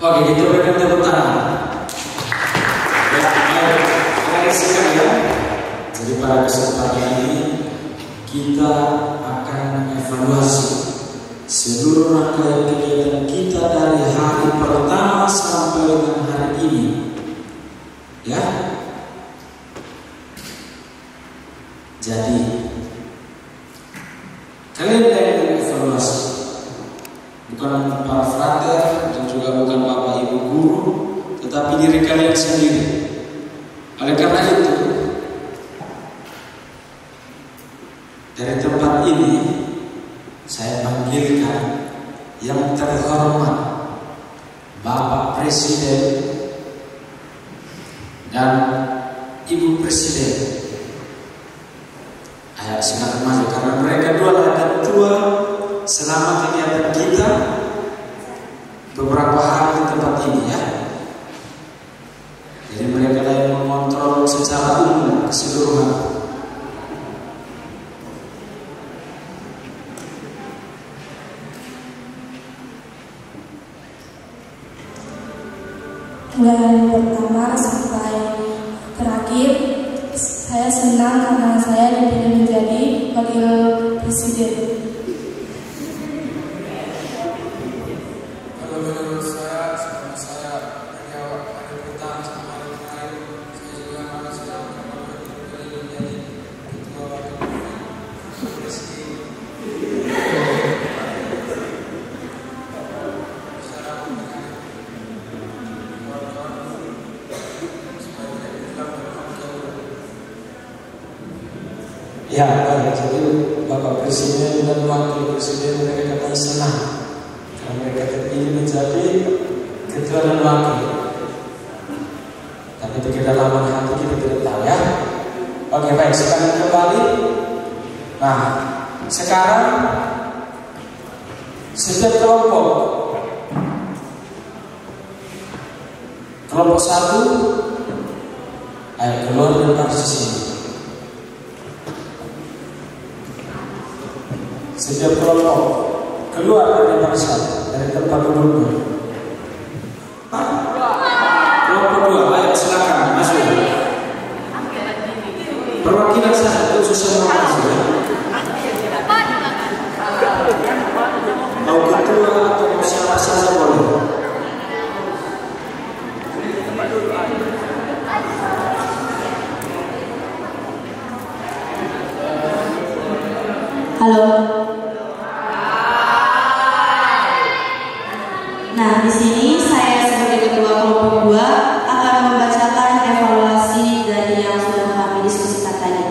Oke, kita berikan tepuk tangan. Ya, baik sekalian. Jadi pada kesempatan ini kita akan evaluasi seluruh rangkaian kegiatan kita dari hari pertama sampai dengan hari ini. Ya. Jadi kalian yang evaluasi, bukan para frater dan juga bukan bapak ibu guru, tetapi diri kalian sendiri. Oleh karena itu, dari tempat ini saya panggilkan yang terhormat Bapak Presiden dan Ibu Presiden. Ayo silakan maju karena mereka dua adalah ketua selama kegiatan kita beberapa hari di tempat ini ya. Jadi mereka yang mengontrol secara umum keseluruhan. Mulai pertama sampai terakhir, saya senang karena saya dipilih menjadi wakil presiden. Kalau menurut saya, selama saya menjawab ada pertanyaan sama hari kemarin, saya juga merasa kalau dipilih menjadi ketua wakil presiden. Ya, baik. Jadi Bapak Presiden dan Wakil Presiden mereka kata senang karena mereka terpilih menjadi ketua dan wakil. Tapi di kedalaman hati kita tidak tahu ya. Oke, baik. Sekarang kembali. Nah, sekarang setiap kelompok satu, ayo keluar dari baris ini. Setiap kelompok keluar dari barisan dari tempat duduknya. Kelompok dua, ayo silakan masuk. Perwakilan saja itu susah masuk ya. Mau ketua atau siapa saja boleh. Halo. Nah, di sini saya sebagai ketua kelompok 2 akan membacakan evaluasi dari yang sudah kami diskusikan tadi.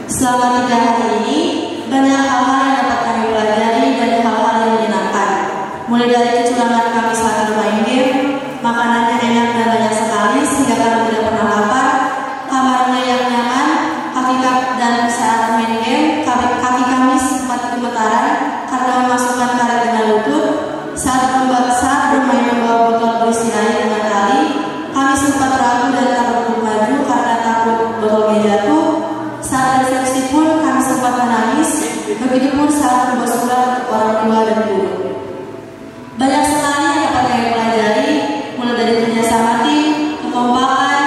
Selama 3 hari ini, banyak hal-hal yang dapat kami pelajari dari hal-hal yang menyenangkan. Mulai dari kecurangan kami saat bermain game, makanannya enak dan banyak sekali sehingga kami tidak pernah lapar, kamarnya yang nyaman, dan saat main game, kaki kami sempat gemetaran karena memasukkan karet dengan lutut. Saat bermain membawa botol berisi air dengan tali, kami sempat ragu dan takut maju karena takut botolnya jatuh. Saat resepsi pun kami sempat menangis, begitupun saat membawa surat orang tua dan guru. Banyak sekali yang dapat kami pelajari, mulai dari kerjasama tim, kekompakan,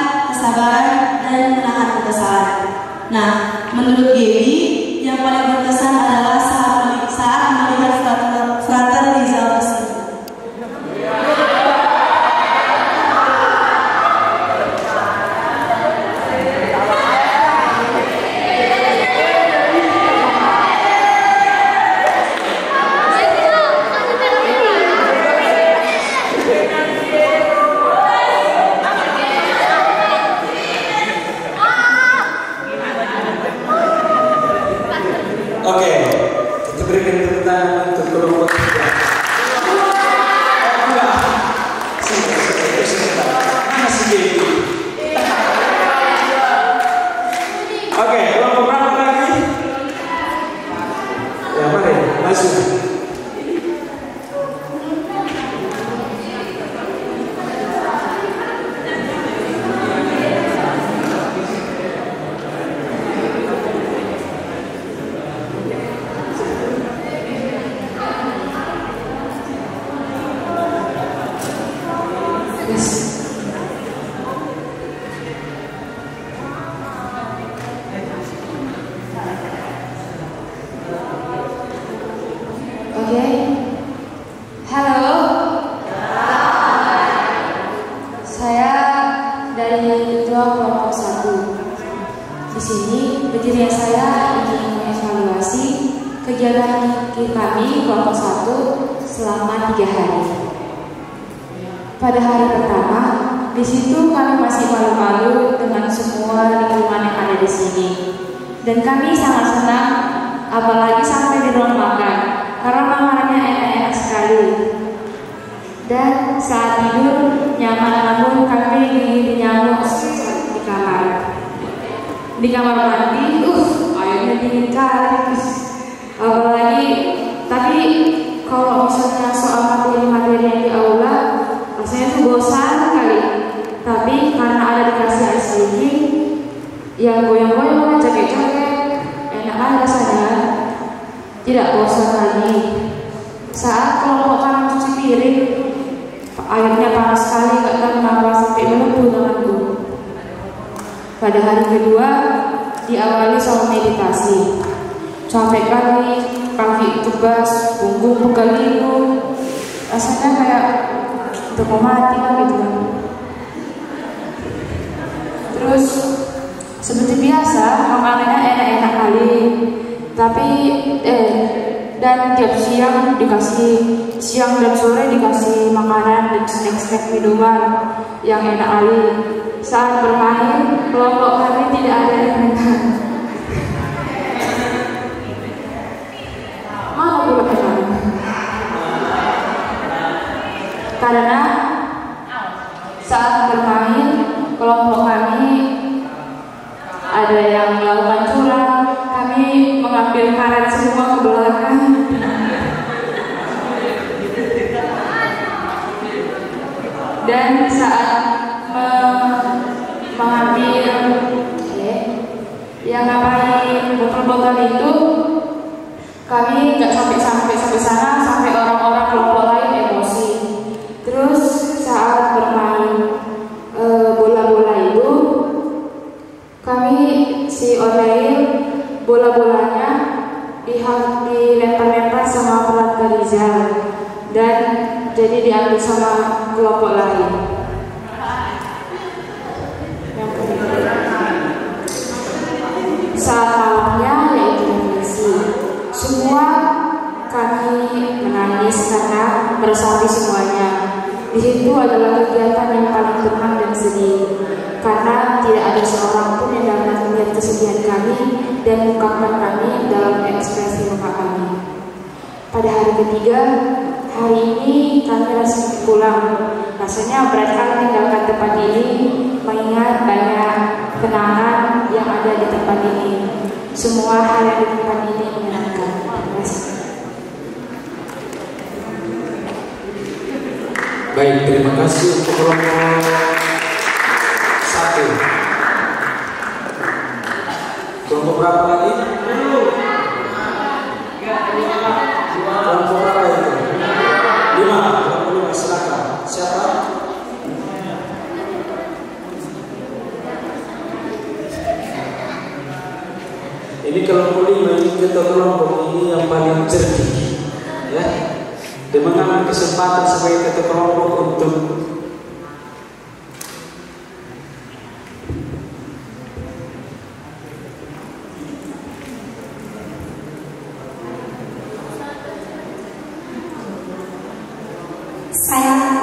persatu selama 3 hari. Pada hari pertama, di situ kami masih malu-malu dengan semua lingkungan yang ada di sini. Dan kami sangat senang, apalagi sampai di ruang makan, karena makanannya enak-enak sekali. Dan saat tidur nyaman, namun kami digigit nyamuk di kamar. Di kamar mandi, airnya dingin kali. Apalagi, tapi kalau misalnya soal materi-materi yang di aula, rasanya tuh bosan kali. Tapi karena ada dikasih air sedikit, ya goyang-goyang, joget-joget, enak kan rasanya. Tidak bosan lagi. Saat kelompok kami cuci piring, airnya panas sekali, gak tahu kenapa sampai melepuh tanganku. Pada hari kedua, diawali soal meditasi. Capek kali, kaki tebas, punggung pegal-liu, rasanya kayak udah mau mati lah gitu kan. Terus seperti biasa makanannya enak-enak kali, tapi dan tiap siang dan sore dikasih makanan dan snack-snack minuman yang enak kali. Saat bermain, kelompok kami tidak ada yang menang. Mana pula menang? Karena saat bermain, kelompok kami ada yang melakukan curang. Kami mengambil karet semua ke belakang. Dan saat mengambil yang ngapain botol-botol itu, kami nggak sampai sana, sampai orang-orang kelompok lain emosi. Terus saat bermain bola-bola itu, kami si online bola-bolanya dilempar-lempar sama Perlata Rizal dan jadi diambil sama kelompok lain. Saat malamnya yaitu refleksi, semua kami menangis karena meresapi semuanya. Di situ adalah kegiatan yang paling tenang dan sedih, karena tidak ada seorang pun yang dapat melihat kesedihan kami dan mengungkapkan kami dalam ekspresi muka kami. Pada hari ketiga, hari ini kami resmi pulang. Rasanya berat kali meninggalkan tempat ini, mengingat banyak kenangan yang ada di tempat ini. Semua hal yang di tempat ini menyenangkan. Baik, terima kasih untuk kelompok 1. Kelompok berapa lagi? Kelompok berapa itu? 5. Kelompok 5, silakan. Siapa? Ini kelompok 5, ini kita kelompok ini yang paling cerdik, ya. Dia mengambil kesempatan sebagai ketua kelompok untuk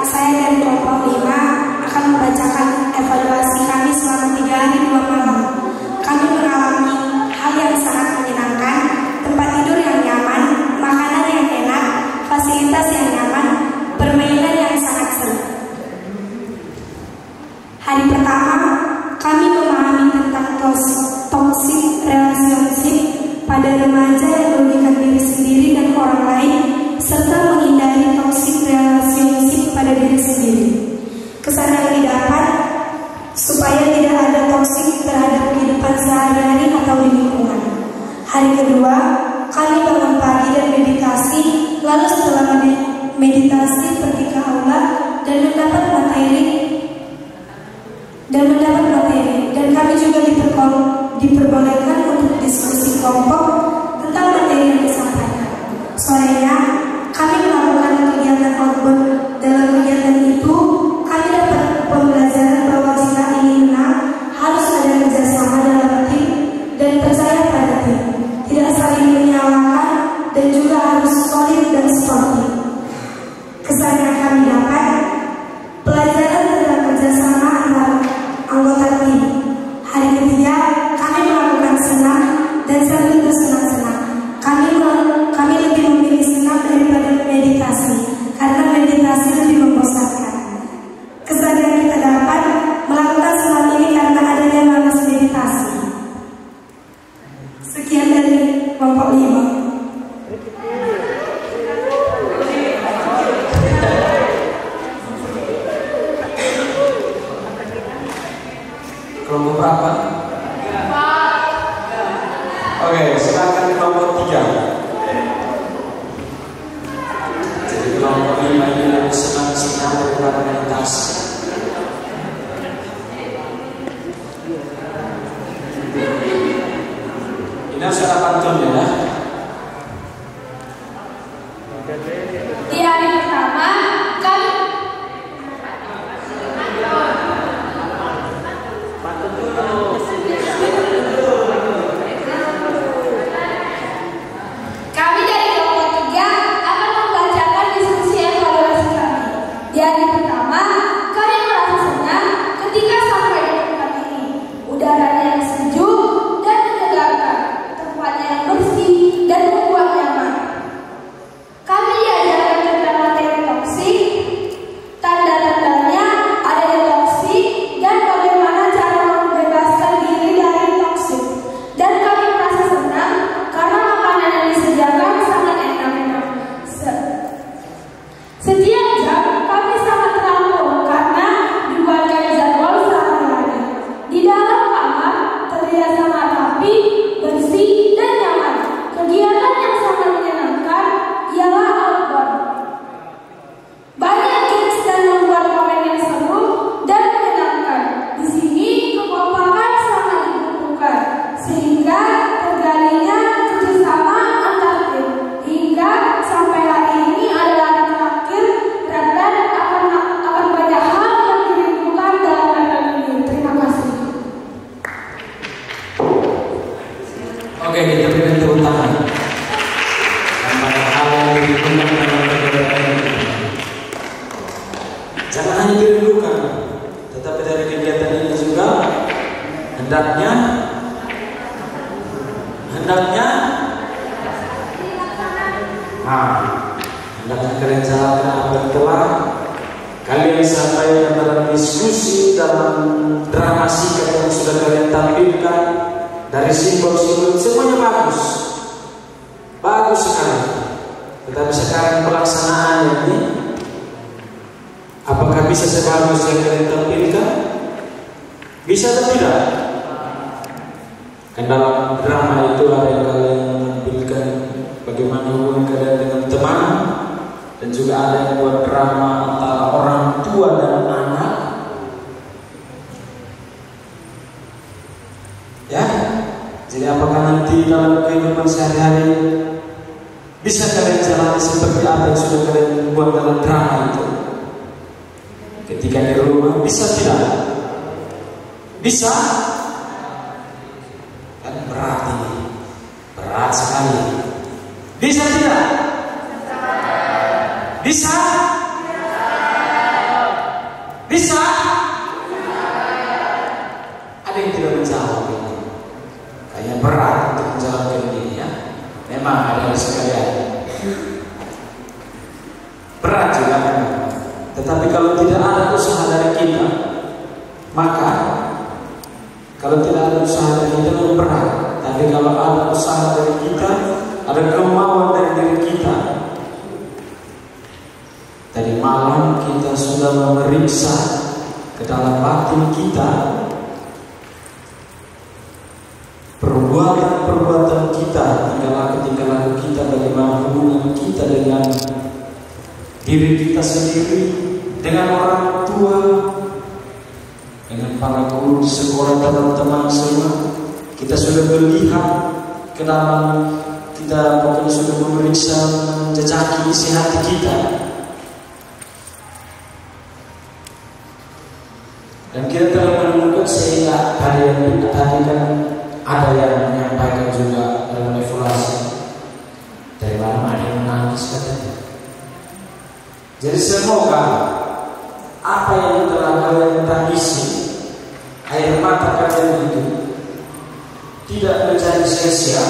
saya dari kelompok 5 akan membacakan evaluasi kami selama 3 hari 2 malam. Kami mengalami hal yang sangat menyenangkan, tempat tidur yang nyaman, makanan yang enak, fasilitas yang nyaman, permainan yang sangat seru. Hari pertama, kami memahami tentang toxic relationship pada remaja yang merugikan diri sendiri dan orang lain, serta menghindari toxic relationship pada diri sendiri. Kesan yang didapat supaya tidak ada toksik terhadap kehidupan sehari-hari atau di lingkungan. Hari kedua, kami bangun pagi dan meditasi, lalu setelah meditasi pergi ke aula dan mendapat materi, dan kami juga diperbolehkan untuk diskusi kelompok tentang materi yang disampaikan. Sorenya, kami melakukan kegiatan outbound. Dalam kegiatan itu, kami dapat pembelajaran bahwa jika ingin menang, harus ada kerjasama dalam tim dan percaya pada tim, tidak saling menyalahkan, dan juga harus solid dan strong. menerima ini lebih senang-senang daripada meditasi. Ini harus ada pantunnya ya. Di hari pertama kami dari kelompok 3 akan membacakan diskusi evaluasi kami. Di hari pertama kami merasa senang ketika sampai di tempat ini. Udaranya yang sejuk dan menyegarkan, tempatnya yang bersih dan membuat nyaman. Kami diajarkan tentang materi toksik, tanda-tandanya adanya toksik, dan bagaimana cara membebaskan diri dari toksik. Dan kami merasa senang karena makanan yang disediakan sangat enak. Setiap jam kami sangat terampil karena dibuatkan jadwal sehari-hari. Di dalam kamar terlihat sangat rapi, bersih, dan nyaman. Kegiatan yang sangat menyenangkan ialah outbound. Banyak games dan membuat momen yang seru dan menyenangkan. Di sini kekompakan sangat dibutuhkan sehingga terjadinya kerjasama antar tim. Hingga sampai hari ini adalah hari terakhir dan akan banyak hal yang dirindukan dalam rangka ini. Terima kasih. Oke, kita berikan tepuk tangan. Dan pada hal yang dirindukan dalam kegiatan ini, jangan hanya dirindukan, tetapi dari kegiatan ini juga hendaknya kalian jalankan apa yang telah kalian sampaikan dalam diskusi, dalam drama sikap yang sudah kalian tampilkan, dari simbol-simbol, semuanya bagus sekali. Tetapi sekarang pelaksanaan ini, apakah bisa sebagus yang kalian tampilkan? Bisa atau tidak? Kan dalam drama itu ada yang kalian tampilkan bagaimana hubungan kalian dengan teman, dan juga ada yang buat drama antara orang tua dan anak. Ya, jadi apakah nanti dalam kehidupan sehari-hari bisa kalian jalani seperti apa yang sudah kalian buat dalam drama itu? Ketika di rumah, bisa tidak? Bisa? Kan berat ini, berat sekali. Bisa tidak? Bisa? Bisa? Ada yang tidak menjawab ini. Kayaknya berat untuk menjalankan ini ya. Memang ada sekalian. Berat juga kan. Tetapi kalau tidak ada usaha dari kita, maka kalau tidak ada usaha dari kita itu berat. Tapi kalau ada usaha dari kita, ada kemauan dari diri kita. Tadi malam kita sudah memeriksa ke dalam batin kita perbuatan kita, tingkah laku kita, bagaimana hubungan kita dengan diri kita sendiri, dengan orang tua, dengan para guru di sekolah, teman-teman semua. Kita sudah melihat ke dalam, kita pokoknya sudah memeriksa, menjejaki isi hati kita. Dan kita telah menemukan sehingga tadi kan ada yang menyampaikan juga dalam evaluasi. Dari malam ada yang menangis katanya. Jadi semoga apa yang telah kalian tangisi, air mata kalian itu tidak menjadi sia-sia,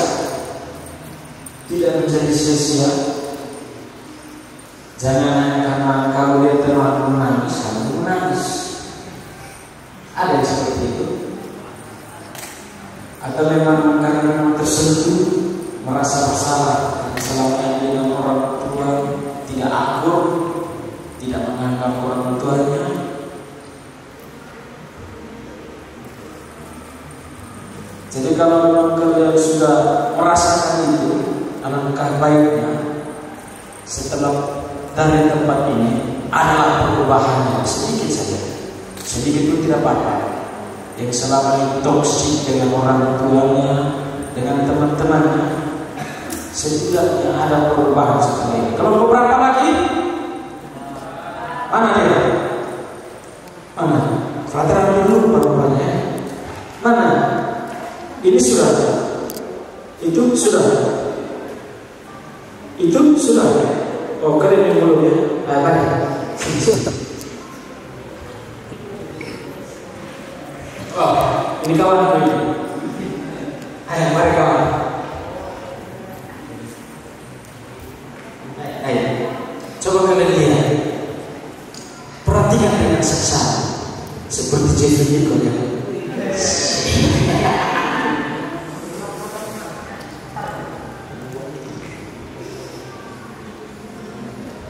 tidak menjadi sia-sia. Jangan karena kamu lihat teman menangis, kamu menangis. Ada yang seperti itu. Atau memang karena tersentuh, merasa bersalah karena selama ini dengan orang tua tidak akur, tidak menganggap orang tuanya. Jadi kalau memang kalian sudah merasakan itu, alangkah baiknya setelah dari tempat ini adalah perubahan yang sedikit saja. Sedikit pun tidak apa-apa. Yang selama ini toksik dengan orang tuanya, dengan teman-temannya, setidaknya ada perubahan seperti ini. Kelompok berapa lagi? Mana dia? Mana? Flatteran dulu perubahannya. Mana? Ini sudah. Itu sudah. Itu sudah. Oh, kalian yang belum ya? Baik. Oh, ini kawan ini. Ayo, mari kawan. Ayo, coba kalian lihat. Perhatikan dengan seksama, seperti Jeffrey Nicole ya.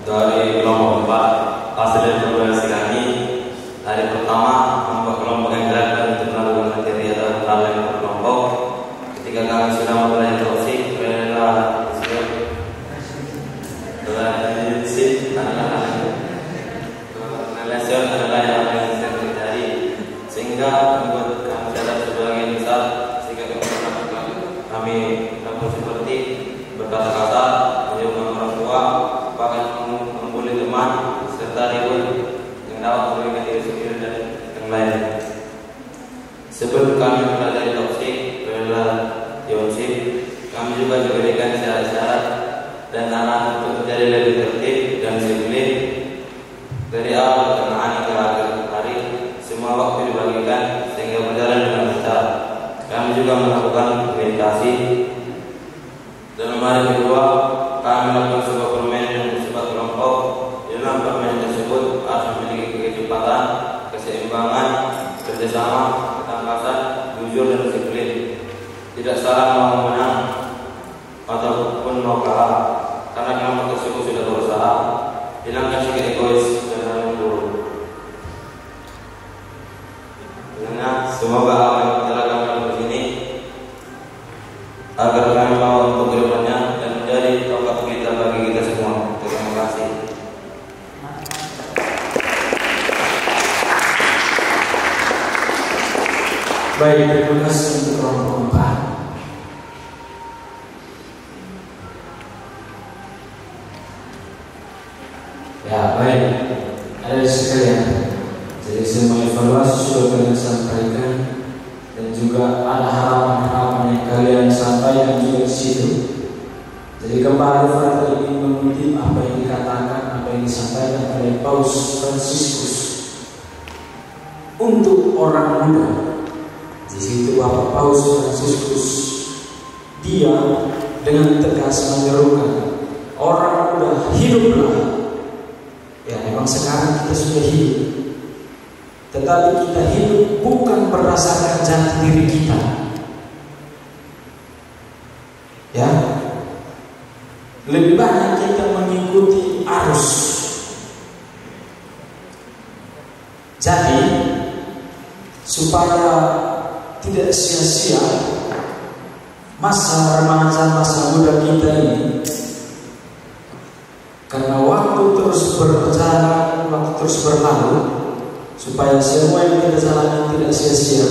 Dari kelompok 4, hasil evaluasi kami hari pertama membuat kelompok yang gerakan untuk melakukan materi atau hal yang berkelompok. Ketika kami sudah mulai toksik, relation adalah yang paling sering terjadi, sehingga membuat kami sadar sebagian besar sehingga kami seperti berkata kasar, menyebut orang tua, bahkan membuli teman, serta ribut yang dapat merugikan diri sendiri dan yang lain. Sebelum kami mempelajari toksik, relationship, kami juga diberikan syarat-syarat dan arahan untuk menjadi lebih tertib dan disiplin. Dari awal pertengahan hingga akhir hari, semua waktu dibagikan sehingga berjalan dengan lancar. Kami juga melakukan meditasi. Dalam hari kedua, kami melakukan sebuah permainan yang bersifat kelompok. Dalam permainan tersebut harus memiliki kecepatan, keseimbangan, kerjasama, ketangkasan, jujur dan disiplin. Tidak salah mau menang ataupun mau kalah, karena kelompok tersebut sudah berusaha. Hilangkan sikap egois dan hal buruk. Semoga apa yang telah kami lakukan di sini agar kami bawa untuk kedepannya dan menjadi tokoh kita bagi kita semua. Terima kasih. Baik, terima kasih untuk kelompok 4. Ya, baik. Ada sekalian. Jadi semua evaluasi sudah kalian sampaikan dan juga ada harapan-harapan yang kalian sampaikan juga di situ. Jadi kembali Frater ingin mengutip apa yang dikatakan, apa yang disampaikan oleh Paus Fransiskus untuk orang muda. Di situ Bapak Paus Fransiskus dia dengan tegas menyerukan orang muda, hiduplah. Ya, memang sekarang kita sudah hidup, tetapi kita hidup bukan berdasarkan jati diri kita. Ya, lebih banyak kita mengikuti arus. Jadi, supaya tidak sia-sia masa remaja, masa muda kita ini, karena waktu terus berjalan, waktu terus berlalu, supaya semua yang kita jalani tidak sia-sia,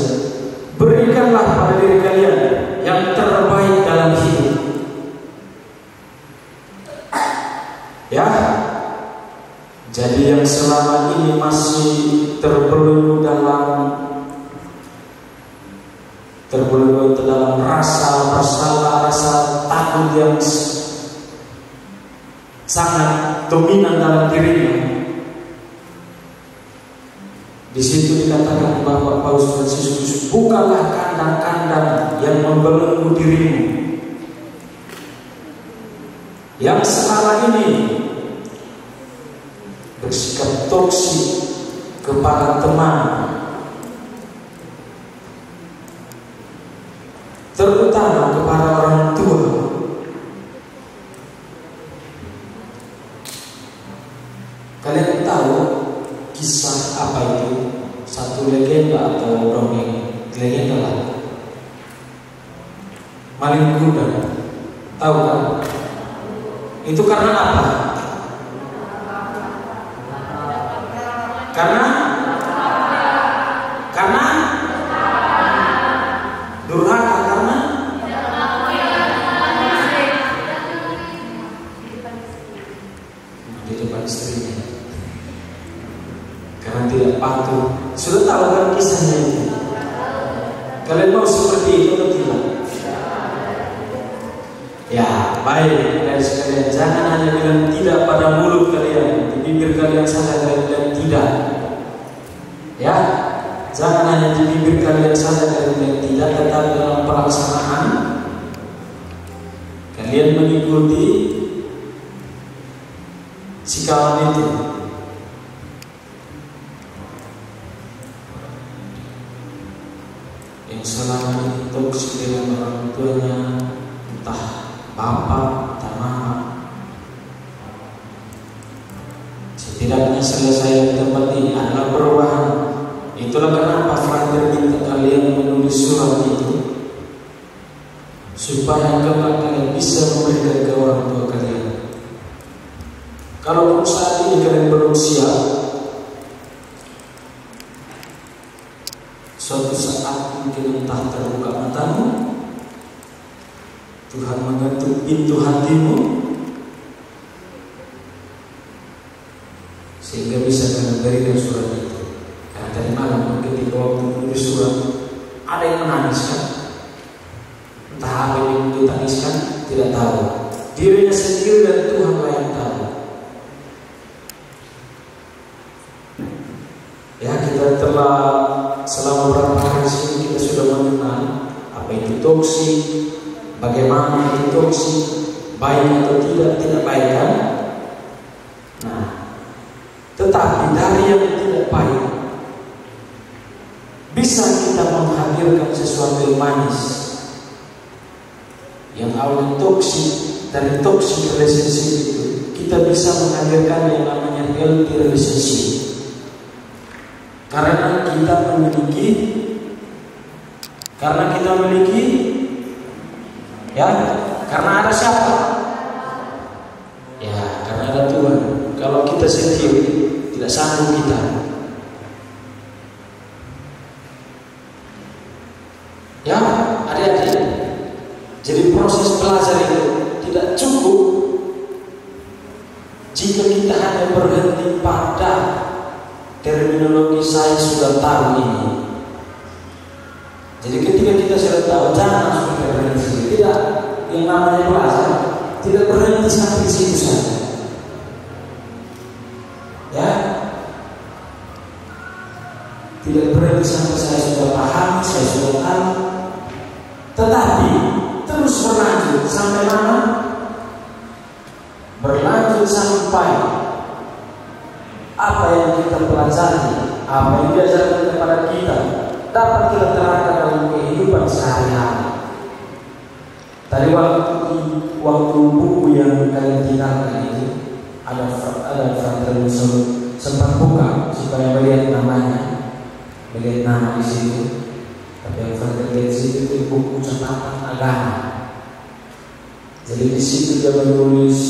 berikanlah pada diri kalian yang terbaik dalam hidup. Ya, jadi yang selama ini masih terbelenggu dalam rasa bersalah, rasa takut yang sangat dominan dalam dirinya. Di situ dikatakan bahwa Paus Fransiskus, bukalah kandang-kandang yang membelenggu dirimu, yang selama ini bersikap toksik kepada teman, terutama kepada orang tua. Kalian tahu kisah apa itu? Satu legenda atau dongeng, legenda lah. Maling kuda, tahu kan? Itu karena apa? Karena durhaka, karena di depan istrinya, karena tidak patuh. Sudah tahu kan kisahnya itu? Kalian mau seperti itu atau tidak? Ya, baik, dari sekalian, jangan hanya bilang tidak pada mulut kalian, di bibir kalian saja kalian bilang tidak. Ya, jangan hanya di bibir kalian saja kalian bilang tidak, tetapi dalam pelaksanaan kalian mengikuti si kawan itu. Yang selama ini toksik dengan orang tuanya, entah bapak, entah mama, setidaknya selesai di tempat ini adalah perubahan. Itulah kenapa Frater minta kalian menulis surat itu, supaya kelak kalian bisa memberikan ke orang tua kalian. Kalau saat ini kalian belum siap, suatu saat mungkin entah terbuka matamu, Tuhan mengetuk pintu hatimu, sehingga bisa kalian berikan surat itu. Karena tadi malam ketika waktu menulis surat, ada yang menangis kan? Entah apa yang ditangiskan, tidak tahu. Dirinya sendiri dan Tuhan lah yang tahu. Ya, kita telah selama beberapa hari ini kita sudah mengenal apa itu toksik, bagaimana itu toksik, baik atau tidak baik kan? Nah, tetapi dari yang tidak baik bisa kita menghadirkan sesuatu yang manis. Yang awalnya toksik, dari toksik relationship itu kita bisa menghadirkan yang namanya healthy relationship. Karena kita memiliki, ya, karena ada siapa? Ya, karena ada Tuhan. Kalau kita sendiri tidak sanggup kita. Ya, adik-adik. Jadi proses belajar itu tidak cukup jika kita hanya berhenti pada terminologi saya sudah tahu ini. Jadi ketika kita sudah tahu, jangan langsung berhenti. Tidak, yang namanya belajar tidak berhenti sampai situ saja. Ya, tidak berhenti sampai saya sudah paham, saya sudah tahu. Tetapi terus berlanjut sampai mana? Berlanjut sampai apa yang kita pelajari, apa yang diajarkan kepada kita dapat kita terapkan dalam kehidupan sehari-hari. Tadi waktu buku yang kalian tinggalkan itu ada Frater sempat buka supaya melihat namanya, melihat nama di situ. Tapi yang Frater lihat di situ itu buku catatan agama. Jadi di situ dia menulis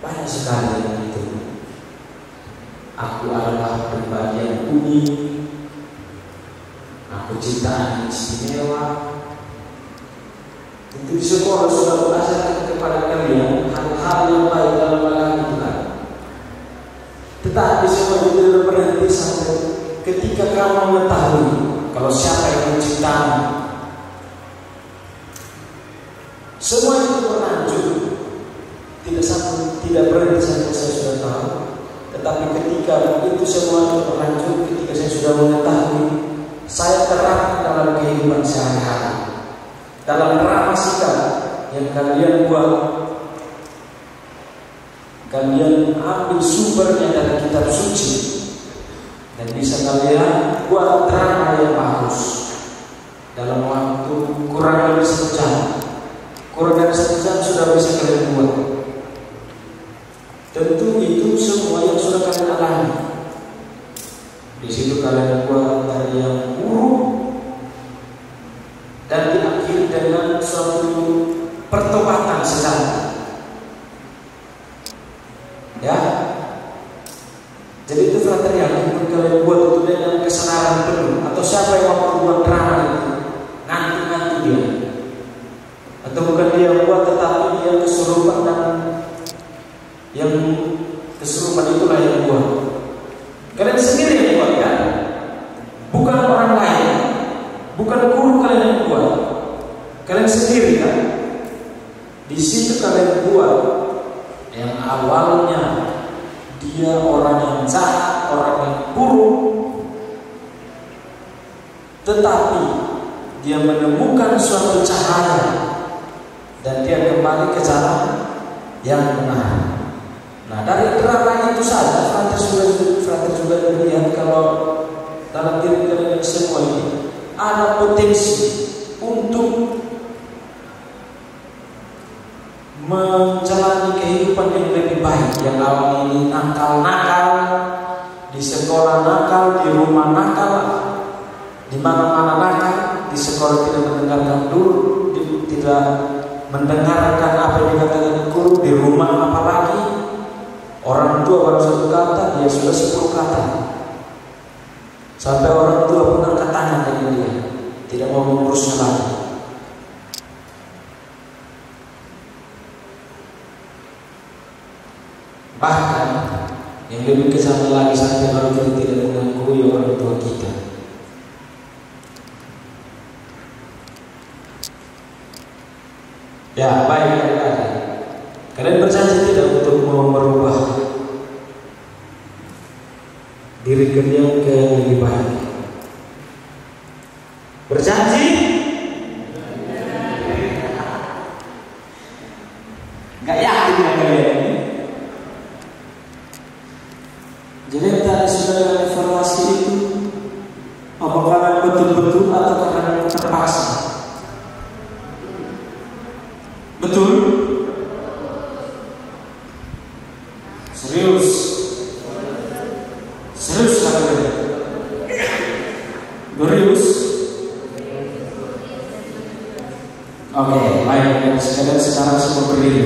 banyak sekali yang itu. Aku adalah pribadi yang unik. Aku ciptaan istimewa. Untuk di sekolah sudah belajar kepada kalian hal-hal yang baik dalam agama Tuhan. Tetapi semua itu tidak berhenti sampai ketika kamu mengetahui kalau siapa yang menciptamu. Semua itu berlanjut, tidak berhenti sampai saya sudah tahu. Tetapi ketika itu semua berlanjut, ketika saya sudah mengetahui, saya terapkan dalam kehidupan sehari-hari. Dalam drama sikap yang kalian buat, kalian ambil sumbernya dari kitab suci dan bisa kalian buat drama yang bagus dalam waktu kurang dari 1 jam. Kurang dari 1 jam sudah bisa kalian buat. Tentu itu semua yang sudah kalian alami. Di situ kalian buat dari yang buruk dan diakhiri dengan suatu pertobatan sejati. Ya, Jadi itu frater yang kalian buat itu dengan kesenaran penuh. Atau siapa yang mau membuat drama itu ngantuk dia. Atau bukan dia yang buat, tetapi dia kesurupan, dan yang kesurupan itulah yang buat. Kalian sendiri yang buat kan? Bukan orang lain, bukan guru kalian yang buat. Kalian sendiri kan? Di situ kalian buat yang awalnya dia orang yang jahat, orang yang buruk, tetapi dia menemukan suatu cahaya dan dia kembali ke jalan yang benar. Nah, dari drama itu saja frater juga melihat kalau dalam diri kalian semua ini ada potensi untuk menjalani kehidupan yang lebih baik. Yang awal ini nakal-nakal, di sekolah nakal, di rumah nakal, di mana-mana nakal, di sekolah tidak mendengarkan dulu, tidak mendengarkan apa yang dikatakan guru, di rumah apalagi orang tua baru satu kata, dia sudah 10 kata. Sampai orang tua pun angkat tangan dengan dia, tidak mau mengurusnya lagi. Bahkan yang lebih kesana lagi, sampai kalau kita tidak mengakui orang tua kita. Ya, baik adik-adik. Kalian berjanji tidak untuk mau merubah diri kalian ke lebih baik? Berjanji? Gak yakin ya kalian ini? Jadi tadi sudah evaluasi itu, apakah betul-betul atau karena terpaksa? Betul? Serius? Serius kalian? Serius? Oke, baik. Sekalian sekarang semua berdiri.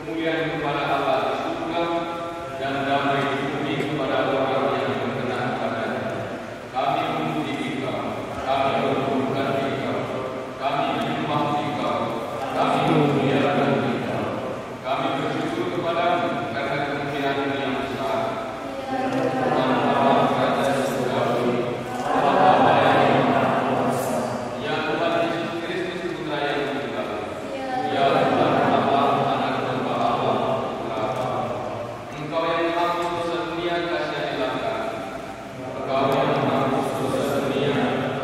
kemuliaan kepada Allah di surga, dan damai di bumi kepada orang yang berkenan padanya. Kami memuji Engkau, kami berhubungan Engkau, kami menyembah Engkau, kami memuliakan Engkau, kami bersyukur kepadamu karena kemuliaan yang besar. Tuhan Allah kerajaan surga, Allah Bapa yang Maha Kuasa, ya Tuhan Yesus Kristus Putra yang tunggal, ya Tuhan Allah Anak Domba Allah Putra Allah. Engkau yang menghapus dosa dunia, kasihanilah. Engkau yang menghapus dosa dunia,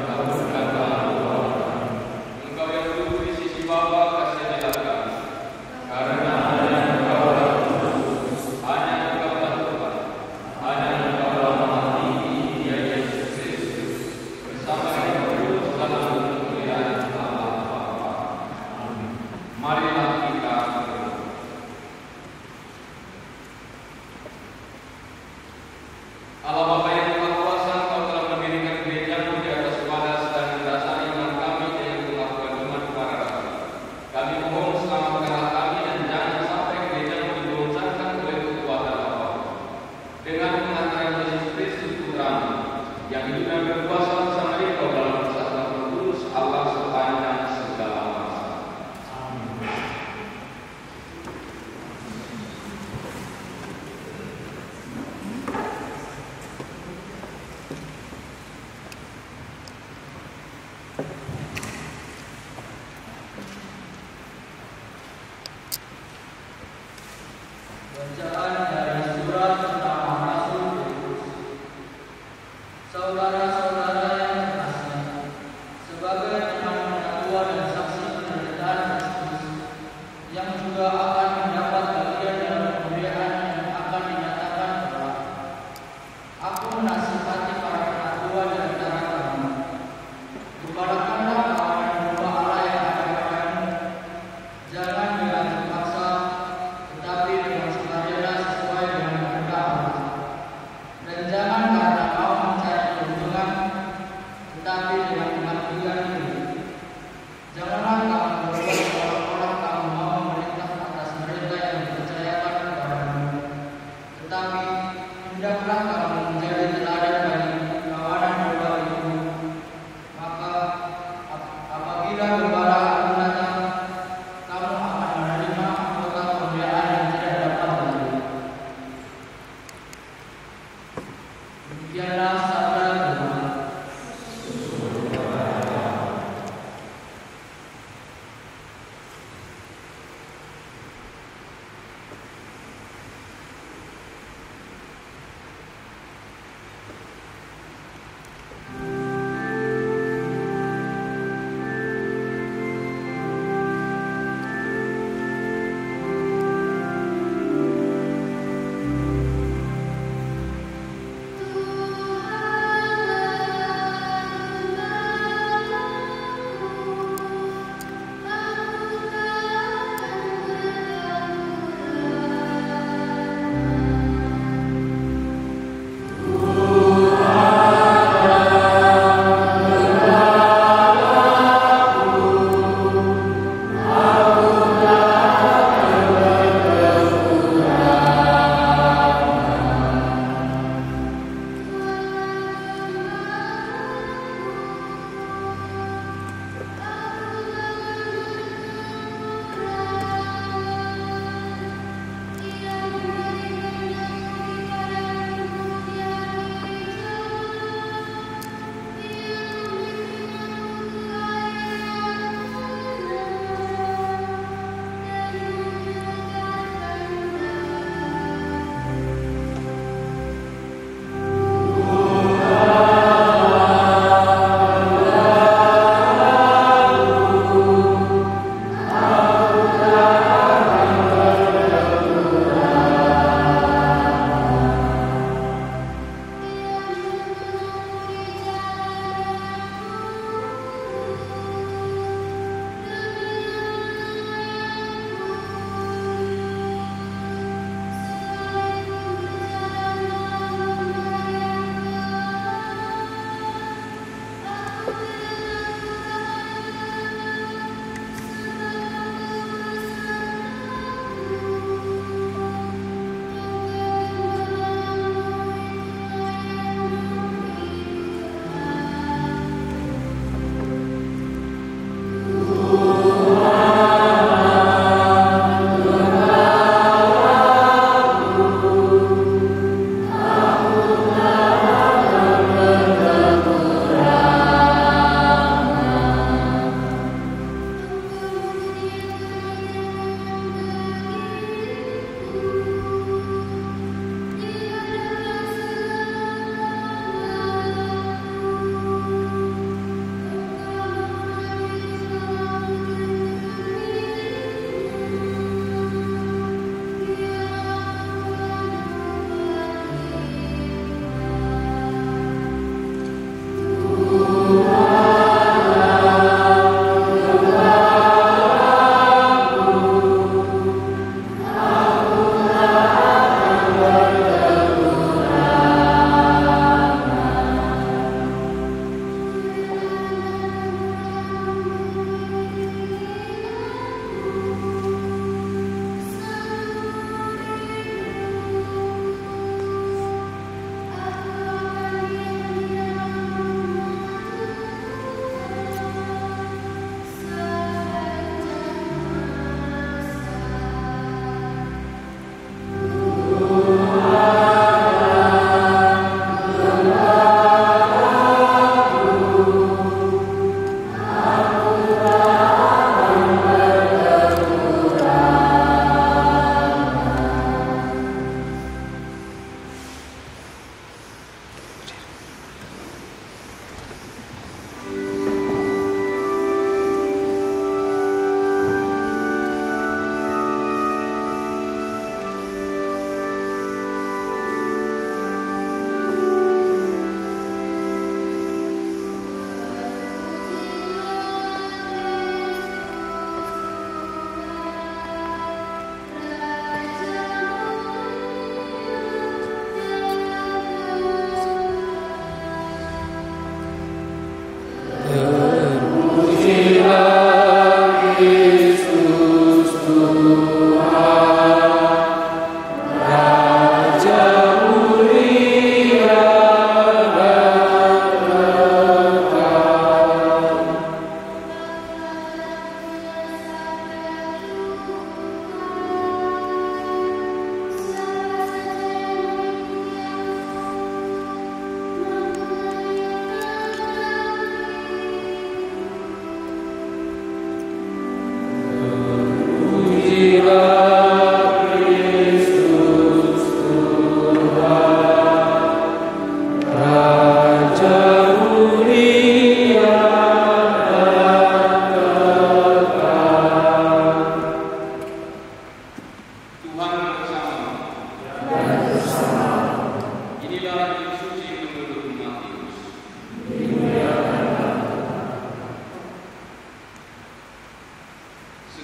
ampunkanlah Allah. Engkau yang duduk di sisi Bapa, kasihanilah. Karena hanya Engkau lah Kudus, hanya Engkau lah Tuhan, hanya Engkau lah Maha Tinggi, ya Yesus Kristus, bersama dengan Kudus dalam kemuliaan Allah Bapa. Marilah kita berdoa. Allah Bapa yang Maha Kuasa, Engkau telah mendirikan gereja-Mu di atas wadas dan mendasari iman kami dengan melakukan iman kepada kami. Kami mohon selamatkanlah kami dan jangan sampai gereja-Mu digoncangkan oleh kekuatan apapun. Dengan pengantaran Yesus Kristus Putra-Mu, yang hidup dan berkuasa bersama Engkau dalam persatuan Roh Kudus Allah sepanjang segala masa. Bacaan dari surat pertama Rasul Petrus. Saudara-saudara yang terkasih, sebagai penanggung dan saksi penderitaan Kristus, yang juga akan mendapat bagian dalam kemuliaan yang akan dinyatakan kelak, aku menasihati para penanggung di antara kamu, gembalakanlah kawanan domba Allah yang ada padamu, jangan dengan terpaksa, tetapi dengan sukarela sesuai dengan kehendak Allah. Dan jangan karena mau mencari keuntungan, tetapi dengan pengabdian diri. Janganlah kamu berbuat seolah-olah kamu mau memerintah atas mereka yang dipercayakan kepadamu, tetapi hendaklah kamu menjadi teladan bagi kawanan domba itu. Maka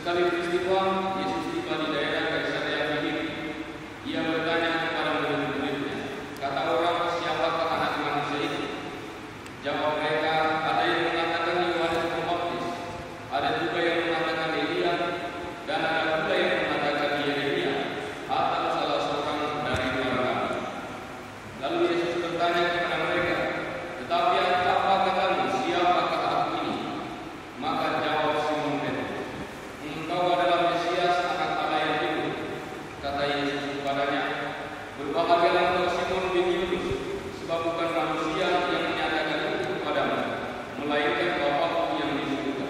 Sekali peristiwa, Yesus tiba di daerah Kaisarea Filipi. Ia bertanya kepada murid-muridnya, kata orang, siapakah anak manusia itu? Jawab mereka, ada yang mengatakan Yohanes Pembaptis, ada juga yang mengatakan Elia, dan ada pula yang mengatakan Yeremia atau salah seorang dari para nabi. Lalu Yesus bertanya kepada mereka, tetapi apa katamu, siapakah aku ini? Maka jawab Simon Petrus, engkau adalah Mesias, anak Allah yang hidup. Kata Yesus kepadanya, berbahagialah engkau Simon bin Yunus, sebab bukan manusia yang menyatakan itu kepadamu, melainkan Bapa yang di surga.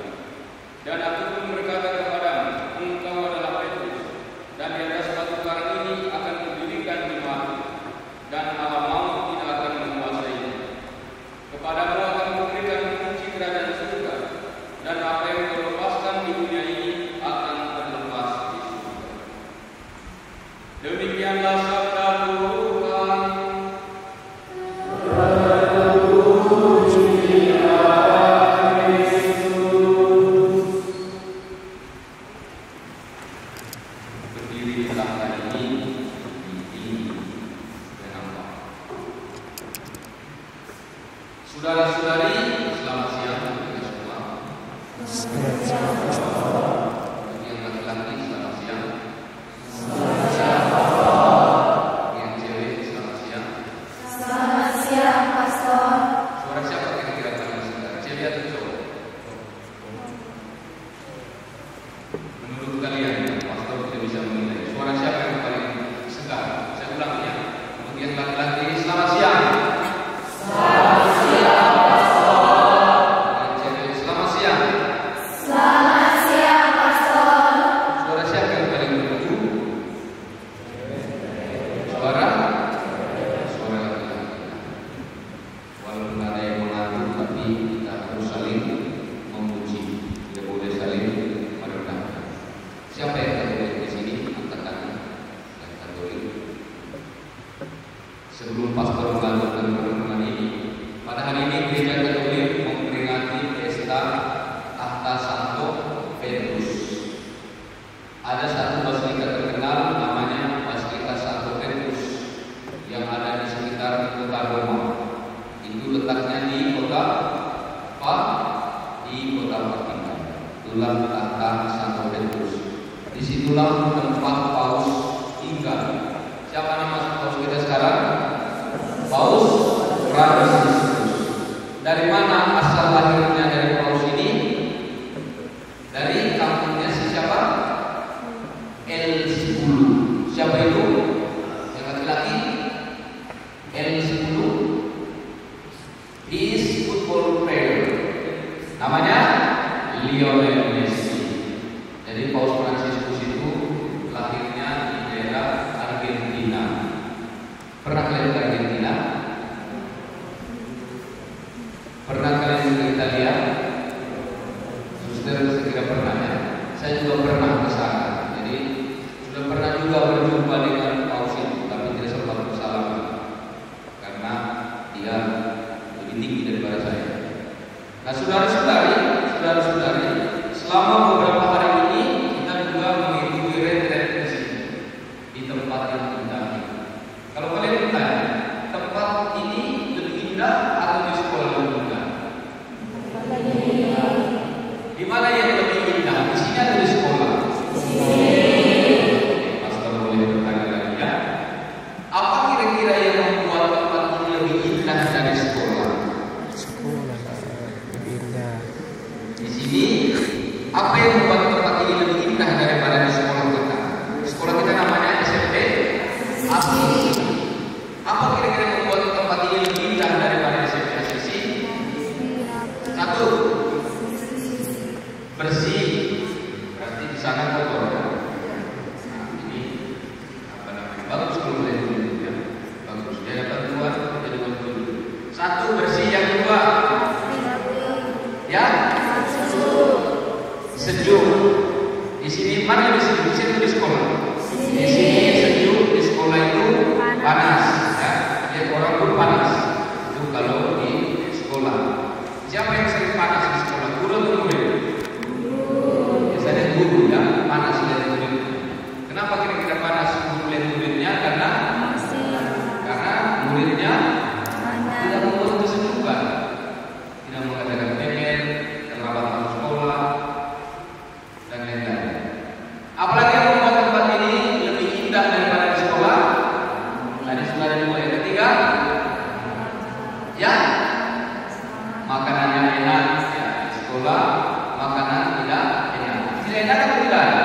Dan aku pun berkata kepadamu, engkau adalah Petrus, dan di atas batu karang ini akan kudirikan jemaatku, dan alam maut tidak akan menguasainya. Kepadamu akan kuberikan kunci kerajaan surga, dan apa yang kau lepaskan di dunia ini akan terlepas di surga. Demikianlah sabda Tuhan. Berdiri di belakang ini dan nampak. Saudara-saudari, selamat siang bagi semua. Bagi yang laki-laki, selamat siang. Bagi yang cewek, selamat siang. Selamat siang, Pastor. Suara siapa kira-kira paling segar? Cewek atau cowok? Menurut kalian, Pastor tidak bisa menilai. Suara siapa yang paling segar? Saya ulang ya. Bagi yang laki-laki, selamat siang. Selamat siang, Pastor. Bagi yang cewek, selamat siang. Selamat siang, Pastor. Suara siapa yang paling merdu? Suara laki-laki. Walaupun ada yang mengatur, tapi kita harus saling memuji, tidak boleh saling merendahkan. Siapa yang Katolik di sini? Angkat tangan. Yang Katolik. Sebelum Pastor melanjutkan renungan ini, pada hari ini Gereja Katolik memperingati pesta tahta Santo Petrus. Ada satu basilika terkenal namanya Basilika Santo Petrus yang ada di sekitar kota Roma. Itu letaknya di kota Vatikan. Itulah tahta Santo Petrus. Disitulah tempat Paus tinggal. Siapa nama Paus kita sekarang? Paus Franciscus. Dari mana asal lahirnya dari Paus ini? Dari kampungnya siapa? L10. Siapa itu? Yang laki-laki? L10. He is football player. Namanya Lionel Messi. Jadi Paus Franciscus itu lahirnya di daerah Argentina. Pernah kalian ke Argentina? Pernah kalian ke Italia? Suster segera pernah ya. Saya juga pernah ke sana. Jadi sudah pernah juga berjumpa dengan Paus itu, tapi tidak sempat bersalaman karena dia lebih tinggi daripada saya. Nah, saudara-saudari, selama beberapa hari ini kita juga mengikuti retret di sini di tempat yang indah ini. Kalau kalian bertanya, tempat ini lebih indah atau di sekolah lebih indah? Di mana yang lebih indah? Di sini atau di sekolah? Pastor boleh bertanya lagi ya. Apa kira-kira yang membuat tempat ini lebih indah dari sekolah? Di sini, apa yang membuat tempat ini lebih indah daripada di sekolah kita? Sekolah kita namanya SMP Asisi. Apa kira-kira yang membuat tempat ini lebih indah daripada SMP Asisi? Satu, bersih. Berarti di sana kotor. Nah, ini apa namanya? Bagus kalau boleh dulu ya. Bagus. Dia dapat dua, jadi dulu. Satu, bersih. Yang kedua, ya, sejuk. Di sini mana di sini? Di sini di sekolah. Di sini sejuk, di sekolah itu panas. Ya, lihat orang pun panas. Itu kalau di sekolah. Siapa yang sering panas di sekolah? Guru atau murid? Biasanya guru ya. makanan tidak enak. Tidak enak atau tidak ada?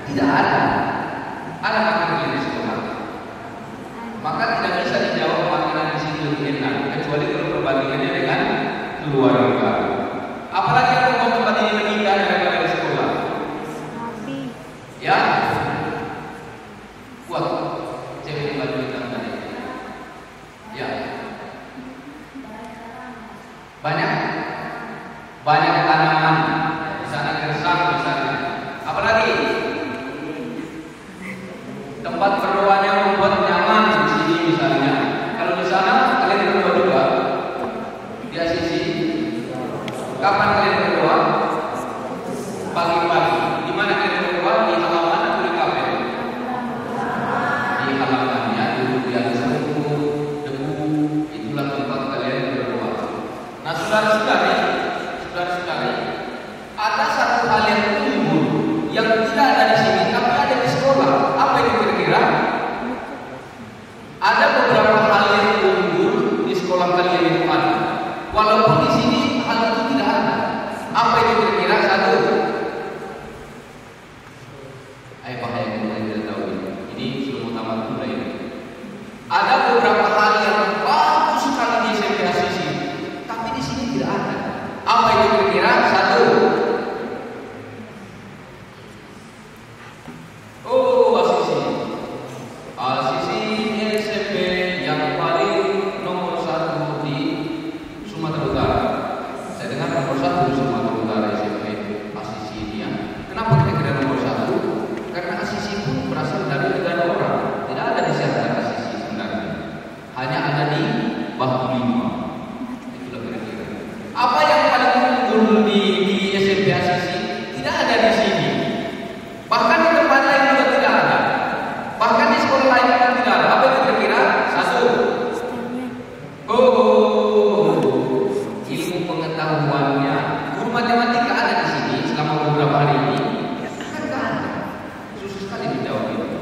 Tidak ada. Ada makanan di sekolah. Maka tidak bisa dijawab makanan di sini lebih enak kecuali kalau perbandingannya dengan keluarga. Apalagi yang mau tempat ini lebih indah daripada di sekolah. Ya, kuat. Cewek baju hitam tadi. Ya, banyak tanaman di sana, gersang di sana. Apalagi tempat berdoanya membuat nyaman di sini misalnya. Kalau di sana kalian berdoa juga di Asisi. Kapan kalian berdoa? Pagi-pagi. Di mana kalian berdoa? Di halaman atau di kafe? Di halaman, ya. Duduk di atas rumput, debu. Itulah tempat kalian berdoa. Nah, saudara-saudari, ada satu hal yang timbul yang tidak ada di sini, tapi ada di sekolah. Apa itu kira-kira? Ada beberapa hal yang timbul di sekolah kalian itu ada. Walaupun di sini hal itu tidak ada. Apa itu kira-kira? Satu. Ayo pakai yang mulai tidak tahu ini sudah mau tamat dulu ini. Ada beberapa hal yang bagus sekali di SMP Asisi, tapi di sini tidak ada. Apa itu kira-kira? Satu. Asisi SMP yang paling nomor 1 di Sumatera Utara. Saya dengar nomor 1 di Sumatera Utara SMP Asisi ini ya. Kenapa kira-kira nomor 1? Karena Asisi pun berasal dari negara orang. Tidak ada di sana Asisi sebenarnya. Hanya ada di Batu Lima. Itulah kira-kira. Apa yang paling unggul di SMP Asisi tidak ada di sini. Bahkan di tempat lain juga tidak ada. Bahkan di sekolah lain pun tidak ada. Apa itu kira-kira? Satu. Ilmu pengetahuannya. Guru matematika ada di sini selama beberapa hari ini. Kan tidak ada. Susah sekali dijawab itu.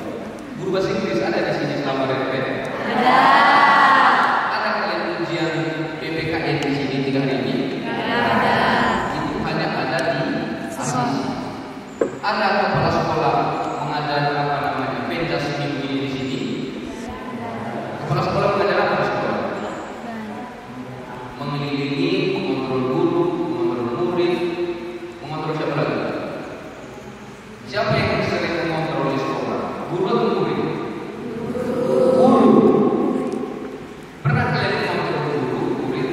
Guru bahasa Inggris ada di sini selama repet. Ada. Ada kalian ujian PPKN di sini 3 hari ini? Ada. Itu hanya ada di Asisi. Ada kepala sekolah mengajar apa namanya pentas minggu ini di sini. Kepala sekolah mengajar apa di sekolah? Mengelilingi, mengontrol guru, mengontrol murid, mengontrol siapa lagi? Siapa yang sering mengontrol di sekolah? Guru atau murid? Guru. Pernah kalian mengontrol guru, murid?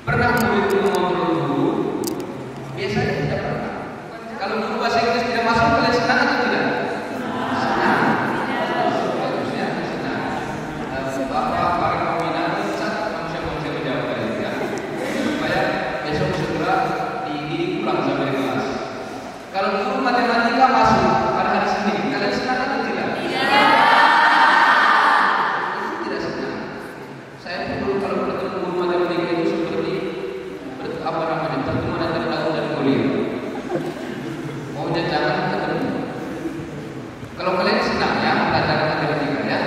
Pernah murid mengontrol guru? Biasanya tidak pernah. Kalau guru bahasa Inggris tidak masuk, kalian senang atau tidak? Senang. Bagusnya senang. Bapak Pak Pembina manusia-manusia menjawab kalian ya. Supaya besok segera dididik pulang sampai kelas. Kalau guru matematika masuk pada hari Senin, kalian senang atau tidak? Tidak senang. Saya pun dulu kalau bertemu guru matematika itu seperti pertemuan antara tahun dan kuliah. Mau jangan ketemu. Kalau kalian senang ya belajar matematika ya,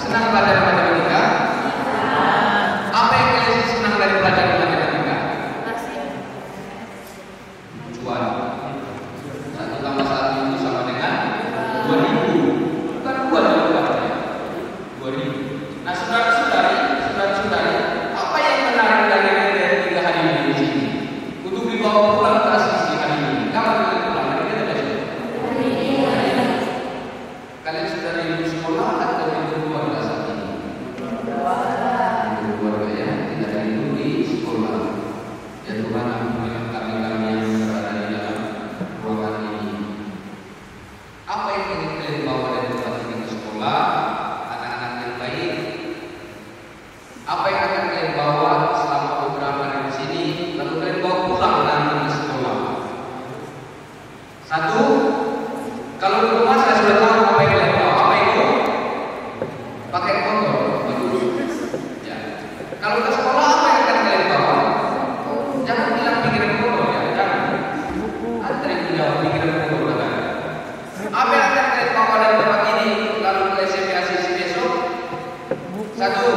senang belajar matematika. Apa yang kalian senang dari belajar matematika? Cuan. 1 tambah 1 itu sama dengan 2000. Bukan 2 jawabannya. 2000. Nah saudara-saudari, apa yang menarik dari 3 hari ini di sini? Untuk dibawa pulang ke Asisi hari ini. Kapan kalian pulang? Kalian sudah rindu sekolah atau rindu keluarga saat ini? Rindu keluarga ya, tidak rindu di sekolah. Ya Tuhan, ampunilah kami yang berada di dalam ruangan ini. Apa yang ingin kalian bawa dari tempat ini ke sekolah? Anak-anak yang baik. Apa yang akan kalian bawa selama beberapa hari di sini? Lalu kalian bawa pulang nanti ke sekolah. Satu. Kalau di rumah saya sudah tahu apa yang kalian bawa. Apa itu? Pakai motor. Ya. Kalau ke sekolah apa yang akan kalian bawa? Jangan bilang pikiran motor ya. Jangan. Ada yang menjawab pikiran motor kan? Apa yang akan kalian bawa dari tempat ini lalu ke SMP Asisi besok? Satu.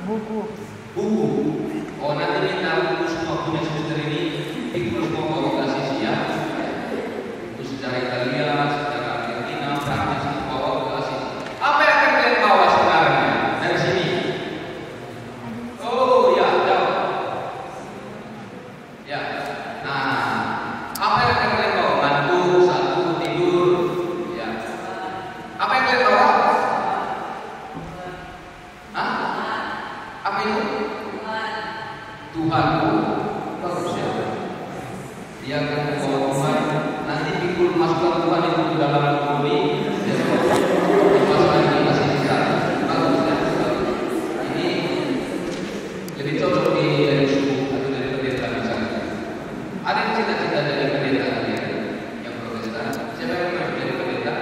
Buku. Oh nanti minta Tuhanku bagus ya. Dia akan membawa Tuhan. Nanti pikul masukkan Tuhan itu ke dalam bumi. Masukkan di masih bisa. Bagus ya. Ini lebih cocok di dari suku atau dari pendeta misalnya. Ada yang cita-cita dari pendeta ya, yang Protestan. Siapa yang mau jadi pendeta?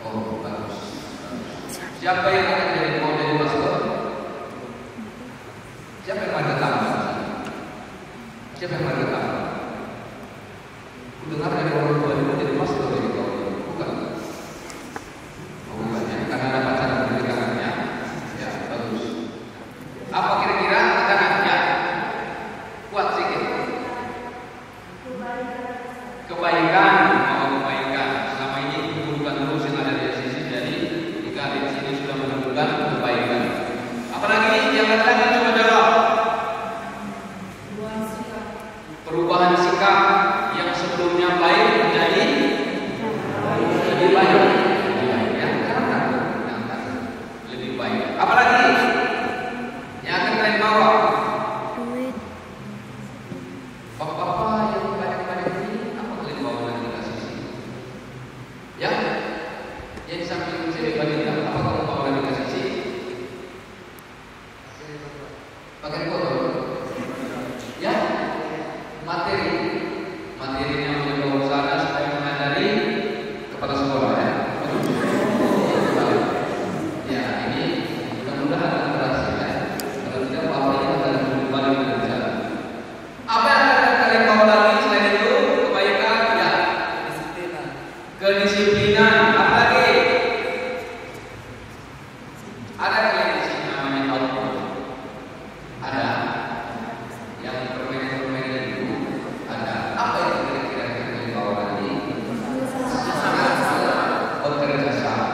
Oh bagus. Siapa yang akan mau jadi pastor? Siapa yang mau datang? Siapa yang mau datang? Dengar dari orang tua itu jadi pastor dari kau, bukan? Oh, bukan ya, karena ada pacaran pernikahannya. Ya, bagus. Apa kira-kira tekanannya? Kuat sedikit. Kebaikan, mau kebaikan. Selama ini keburukan terus yang ada di sisi, jadi jika di sini sudah menunjukkan kebaikan. Apalagi yang lagi coba jawab. Perubahan sikap yang sebelumnya baik menjadi lebih baik, ya, karena lebih baik. Apalagi yang akan kalian bawa? Bapak-bapak yang banyak-banyak ini, apa kalian bawa nanti ke sisi? Ya, yang di samping saya wanita, apa kamu bawa nanti ke sisi? Pakai foto, ya. Materinya menjadi sana supaya mengajari kepada sekolah ya. Ya ini mudah-mudahan akan berhasil ya. Kalau tidak bapaknya akan kembali bekerja. Apa yang akan kalian bawa lagi selain itu? Kebaikan ya. Kedisiplinan. Apa lagi? Ada kalian di sini namanya tahu? Ada. Yang permainan-permainan itu ada. Apa yang kira-kira yang dibawa nanti? Bekerja sama.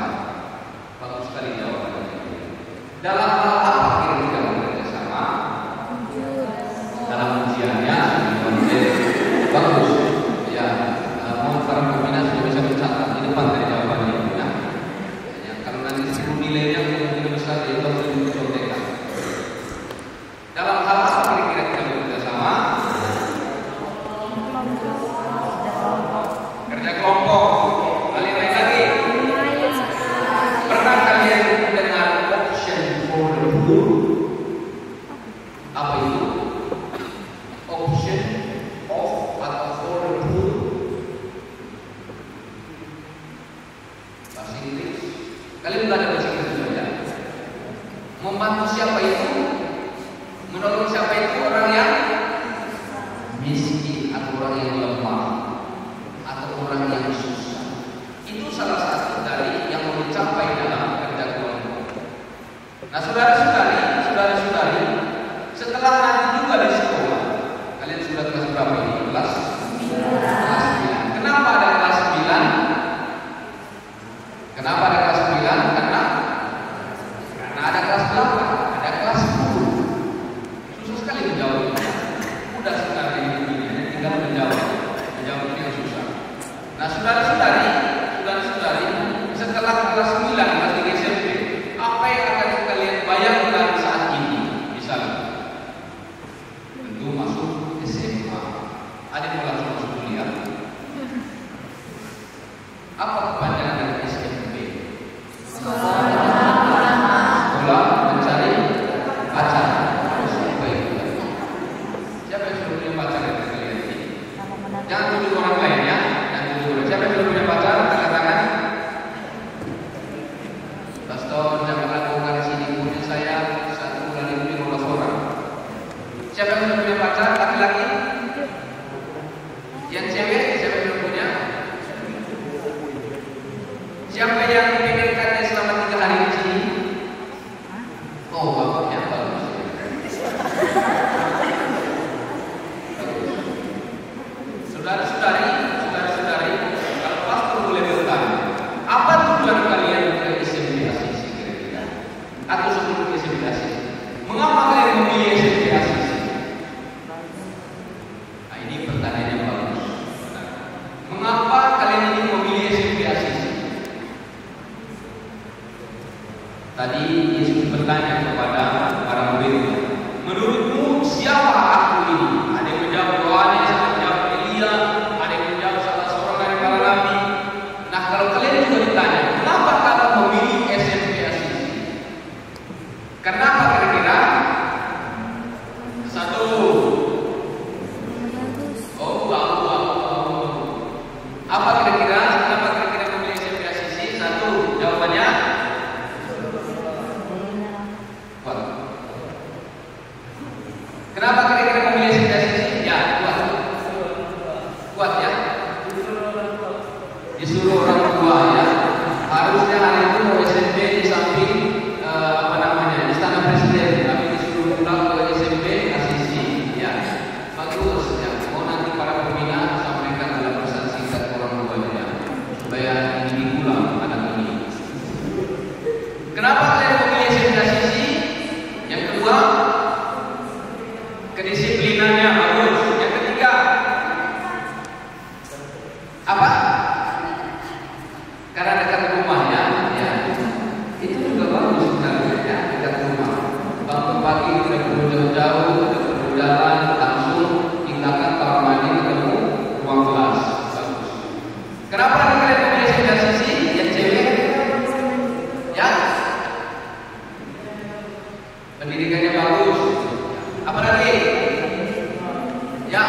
Bagus sekali jawabannya. Dalam hal apa kira-kira bekerja sama? Dalam ujiannya, bagus. Ya, mohon para pembina sudah bisa mencatat di depan dari jawabannya. Nah, ya, kalau nanti 10 nilainya kemungkinan besar itu harus dicontekan. Dalam hal apa kira-kira kita bekerja sama? Kerja kelompok. Kalian lain lagi. Pernah kalian dengar option for the poor? Apa itu? Option of atau for the poor? Bahasa Inggris. Kalian belajar bahasa Inggris juga ya? Membantu siapa itu? Menolong siapa itu? Orang yang miskin atau orang yang lemah atau orang yang susah. Itu salah satu dari yang mau dicapai dalam kerja kelompok. Nah, saudara-saudari, setelah nanti juga di sekolah, kalian sudah kelas berapa ini? Kelas 9. Kenapa ada kelas 9? Kenapa ada kelas 9? Karena ada kelas 8, ada kelas 10. Susah sekali menjawab. Mudah sekali ini, tinggal menjawab yang susah. Nah, saudara-saudari, setelah kelas 9 nanti di SMP, apa yang akan kalian bayangkan saat ini? Misalnya, tentu masuk SMA. Ada yang langsung masuk kuliah. Apa kepanjangan dari SMP? Sekolah mencari pacar. Siapa yang sudah punya pacar dari kalian ini? Jangan tunjuk orang lain ya. Siapa yang sudah punya pacar? Angkat tangan. Pastor, jangan lakukan di sini. Punya saya 1 bulan ini 15 orang. Siapa yang sudah punya pacar? Laki-laki? Yang cewek? Siapa yang sudah punya? Siapa yang memikirkannya selama 3 hari di sini? Oh, bapaknya bagus. Saudara-saudari, kalau pastor boleh bertanya, apa tujuan kalian ke SMP ACC kira-kira? Atau sebelum ke SMP ACC? Mengapa kalian memilih SMP ACC? Satu. Oh, aku. Apa kira-kira? Kenapa kira-kira memilih SMP Asisi? Satu. Jawabannya? Kuat. Kenapa kira-kira memilih SMP Asisi? Ya, kuat. Kuat ya. Disuruh orang tua ya. Harusnya hari itu mau SMP di samping Istana Presiden, tapi disuruh pulang ke SMP Asisi ya. Bagus ya. Mau nanti para pembina sampaikan dalam pesan singkat orang tuanya supaya ini pulang anak ini. Kenapa saya memilih SMP Asisi? Yang kedua, kedisiplinannya bagus. Yang ketiga, apa? Karena dekat rumah ya. Itu juga bagus sebenarnya ya, dekat rumah. Bangun pagi tidak perlu jauh-jauh, tidak perlu jalan, langsung tinggalkan kamar mandi ketemu ruang kelas. Bagus. Kenapa kalian memilih SMP Asisi yang cewek? Ya, pendidikannya bagus. Apa lagi? Ya,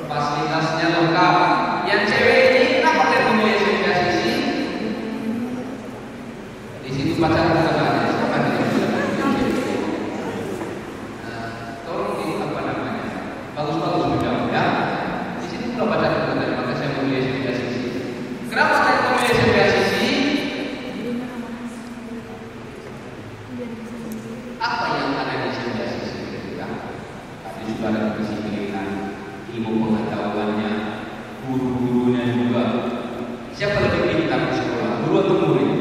fasilitasnya lengkap. Yang cewek ini kenapa kalian memilih SMP Asisi? Di situ pacaran bukan ada, silakan. Tolong ini apa namanya? Bagus-bagus menjawab ya. Di sini pula pacaran bukan ada, maka saya memilih SMP Asisi. Kenapa saya memilih SMP Asisi? Apa yang ada di SMP Asisi? Tadi sudah ada kedisiplinan, ilmu pengetahuannya, guru-gurunya juga. Siapa lebih pintar di sekolah? Guru atau murid?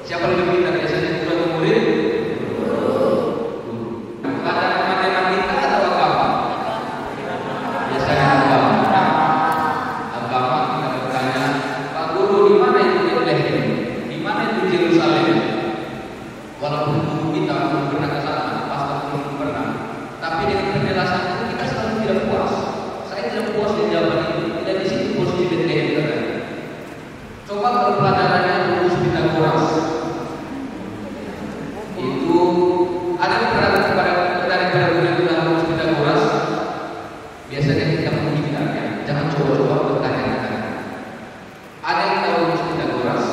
Siapa lebih pintar biasanya, guru atau murid? Guru. Pelajaran matematika atau agama? Biasanya agama. Agama kita bertanya, Pak Guru, di mana itu Bethlehem? Di mana itu Yerusalem? Walaupun guru kita belum pernah ke sana, pastor belum pernah, tapi dengan penjelasan itu kita selalu tidak puas. Saya tidak puas dengan jawaban itu. Tidak di situ posisi Bethlehem kan? Coba kalau pelajarannya rumus Pythagoras, itu ada beberapa daripada guru dalam rumus Pythagoras. Biasanya kita menghindarnya, jangan coba-coba bertanya-tanya. Ada yang tahu rumus Pythagoras?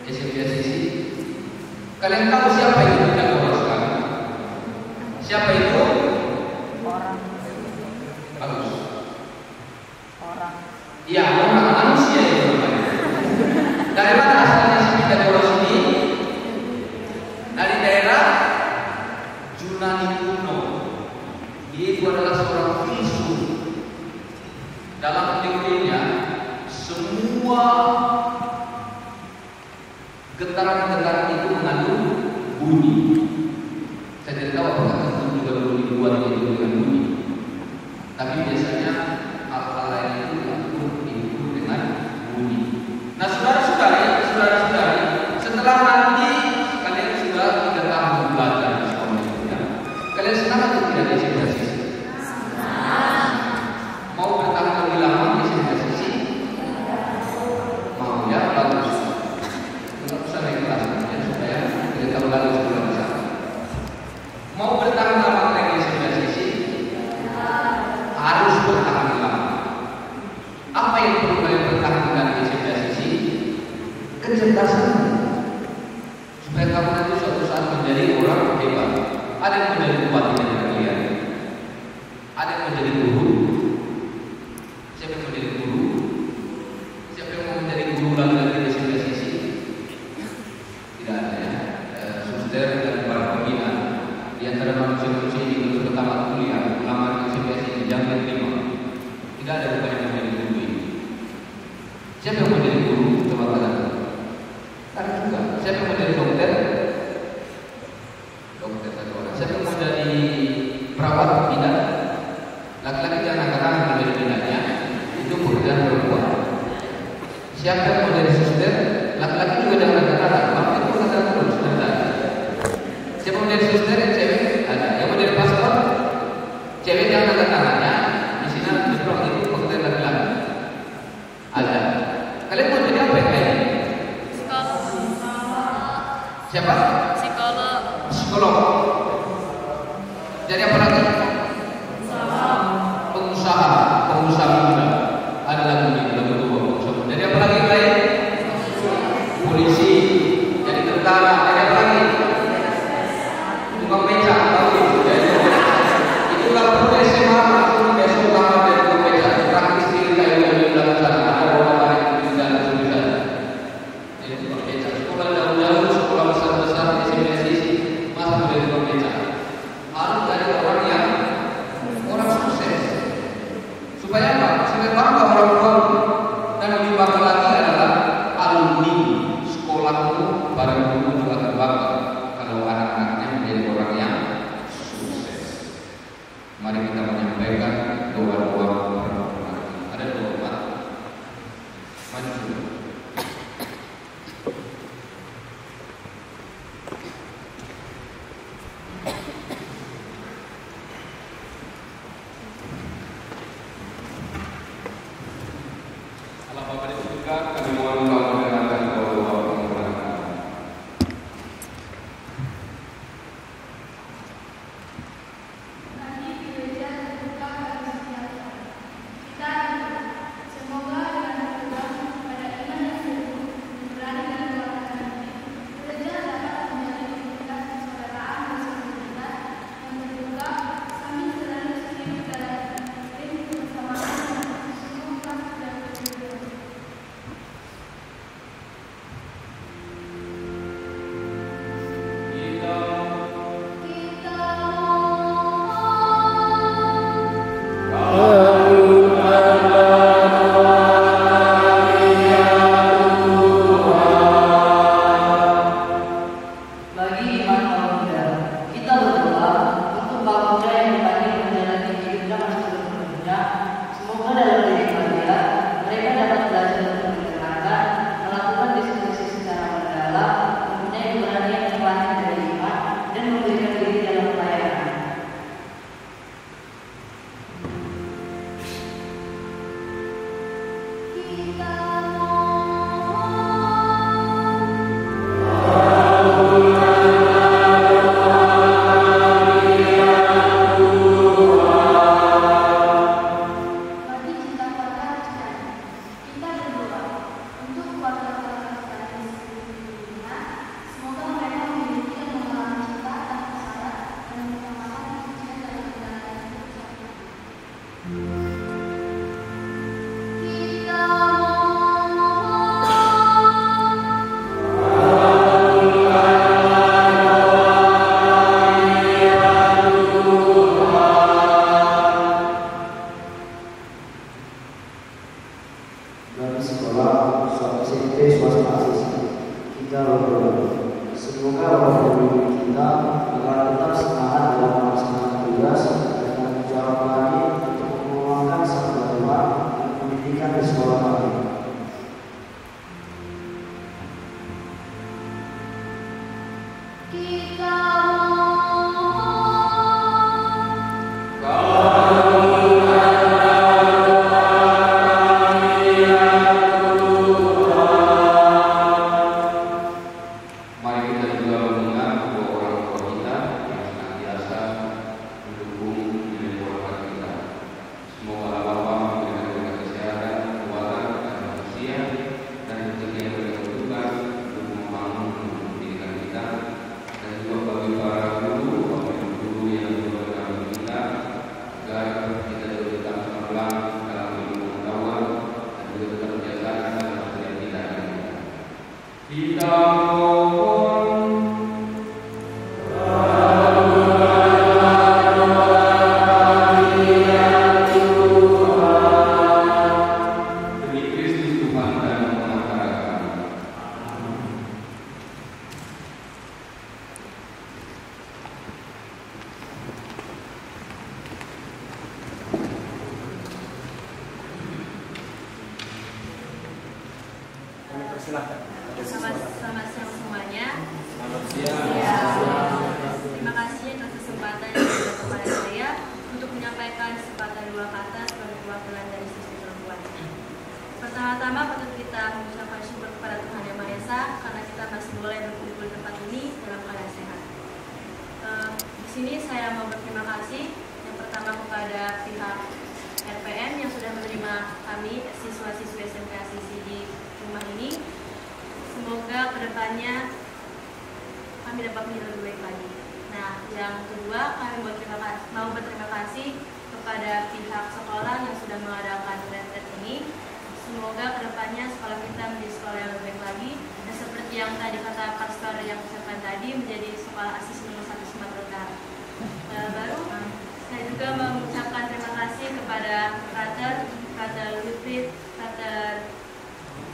SMP Asisi. Kalian tahu siapa itu Pythagoras kan? Siapa itu? Orang. Bagus. Orang. Iya, orang manusia itu namanya. Dari mana asalnya si Pythagoras ini? Dari daerah Yunani kuno. Dia itu adalah seorang filsuf. Dalam teorinya, semua getaran-getaran itu mengandung bunyi. Saya tidak tahu apakah itu juga perlu dibuat itu dengan bunyi. Tapi biasanya hal-hal lain itu diukur dengan bunyi. Nah, saudara-saudari, setelah nanti kalian sudah 3 tahun belajar di sekolah itu ya, kalian senang atau tidak di SMP Asisi? Mau bertahan lebih lama di SMP Asisi? Mau ya, bagus. Tidak usah naik kelas ya, supaya 3 tahun lagi sudah bisa. Mau bertahan lama lagi di SMP Asisi? Harus bertahan lama. Apa yang perlu kalian pertahankan di SMP Asisi? Kecerdasan, supaya kamu nanti suatu saat menjadi orang hebat. Ada yang menjadi bupati dari kalian, ada yang menjadi guru. Siapa yang menjadi guru? Siapa yang mau menjadi guru lagi di SMP Asisi? Tidak ada ya. Suster dan para pembina di antara manusia-manusia ini baru pertama kuliah, melamar di SMP Asisi jangan diterima. Tidak ada bukan yang menjadi guru ini. Siapa yang menjadi guru? Coba katakan. Ada juga. Siapa yang mau jadi dokter? Dokter satu orang. Siapa yang mau jadi perawat? Tidak. Laki-laki jangan katakan menjadi bidangnya. Itu pekerjaan perempuan. Siapa yang mau jadi suster? Laki-laki juga jangan katakan. Bapak itu katakan terus. Siapa yang mau jadi suster? Cewek ada. Yang mau jadi pastor? Cewek jangan katakannya. Di sini di blog itu pekerjaan laki-laki. Ada. Kalian mau jadi apa yang lain? Psikolog. Siapa? Psikolog. psikolog. Jadi apa lagi? Pengusaha muda. Ada lagi lagu tua pengusaha. Jadi apa lagi lain? Polisi. Jadi tentara. Jadi apa lagi? Tukang beca. Itu kalau perlu SMA langsung besok kamu dari tukang beca. Praktis diri kayak udah bilang sana. Ada orang lain di sana sudah. Jadi tukang beca. Sekolah jauh-jauh, sekolah besar-besar di sini masuk dari tukang beca. Harus dari orang yang orang sukses. Supaya apa? Supaya bangga orang tua. Dan lebih bangga lagi adalah alumni sekolahmu, para guru juga akan bangga kalau anak-anaknya menjadi orang yang sukses. Mari kita menyampaikan doa-doa pertama. Ada doa. Maju. Allah Bapa di surga, kami mohon Engkau mendengarkan doa-doa permohonan kami. Bagi iman kaum muda, kita berdoa untuk kaum muda yang dipanggil menjalani kehidupan masuk ke dunia. Semoga dalam diri mereka dapat belajar untuk mendengarkan, melakukan diskusi secara mendalam, mempunyai keberanian yang lahir dari iman, dan memberikan diri dalam pelayanan. Bagi cinta keluarga Kristen, kita berdoa untuk keluarga-keluarga Kristen di seluruh dunia. Semoga mereka memiliki dan mengalami cinta tanpa syarat dan mengamalkan kesucian dalam menjalani hidup. Kita Bagi sekolah SMP swasta asisi, kita berdoa semoga orang pendidik kita agar tetap semangat dalam melaksanakan tugas dan tanggung jawab kami untuk mengembangkan sabda Tuhan dan pendidikan di sekolah kami. Mari kita juga mengingat kedua orang tua kita yang senantiasa mendukung nilai keluarga kita. Semoga Allah Bapa memberikan mereka kesehatan, kekuatan, dan manusia dan rezeki yang mereka butuhkan untuk membangun pendidikan kita. Dan juga bagi para guru yang memberkati kita, agar kita juga tetap cemerlang dalam ilmu pengetahuan dan juga tetap bijaksana dalam setiap tindakan kita. Kita mohon demi Kristus Tuhan dan pengantara kami. Kami persilahkan. Selamat siang semuanya. Selamat siang. Ya, terima kasih atas kesempatan yang diberikan kepada saya untuk menyampaikan sepatah dua kata sebagai perwakilan dari sisi perempuan. Pertama-tama patut kita mengucapkan syukur kepada Tuhan Yang Maha Esa karena kita masih boleh berkumpul di tempat ini dalam keadaan sehat. sini saya mau berterima kasih yang pertama kepada pihak RPM yang sudah menerima kami siswa-siswi SMK Asisi di rumah ini. Semoga kedepannya kami dapat menjadi lebih baik lagi. Nah, yang kedua kami mau berterima kasih kepada pihak sekolah yang sudah mengadakan retret ini. Semoga kedepannya sekolah kita menjadi sekolah yang lebih baik lagi dan seperti yang tadi kata pastor yang ucapkan tadi menjadi sekolah Asisi nomor 1 Sumatera Utara. Baru saya juga mengucapkan terima kasih kepada Frater Lutfi, Frater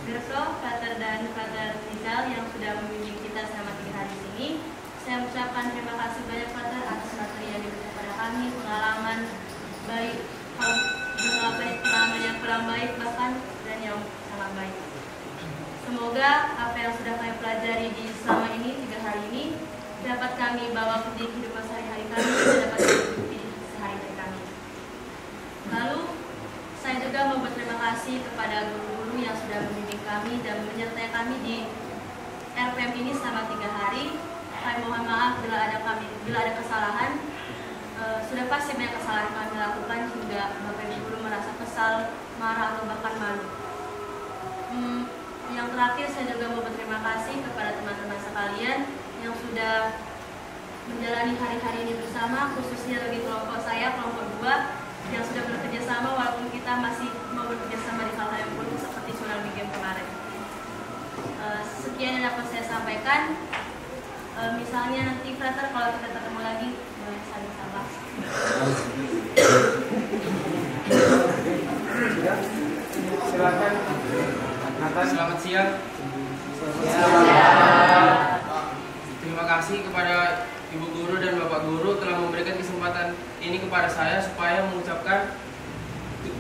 Berso, Frater dan Frater Rizal yang sudah membimbing kita selama 3 hari ini. Saya mengucapkan terima kasih banyak Frater atas materi yang diberikan kepada kami, pengalaman baik, pengalaman yang kurang baik bahkan dan yang sangat baik. Semoga apa yang sudah kami pelajari di selama ini 3 hari ini dapat kami bawa ke kehidupan sehari-hari kami dan dapat diikuti sehari-hari kami. Lalu saya juga mau berterima kasih kepada guru-guru yang sudah membimbing kami dan menyertai kami di RPM ini selama 3 hari. Kami mohon maaf bila ada kesalahan. Sudah pasti banyak kesalahan kami lakukan hingga Bapak Ibu guru merasa kesal, marah atau bahkan malu. Yang terakhir saya juga mau berterima kasih kepada teman-teman sekalian yang sudah menjalani hari-hari ini bersama, khususnya bagi kelompok saya, kelompok 2 yang sudah bekerja sama walaupun kita masih mau bekerja sama di hal-hal yang penting seperti tsunami game kemarin. Sekian yang dapat saya sampaikan. Misalnya nanti Frater kalau kita ketemu lagi boleh saling sabar. Silakan. Selamat siang. Terima kasih kepada Ibu Guru dan Bapak Guru telah memberikan kesempatan ini kepada saya supaya mengucapkan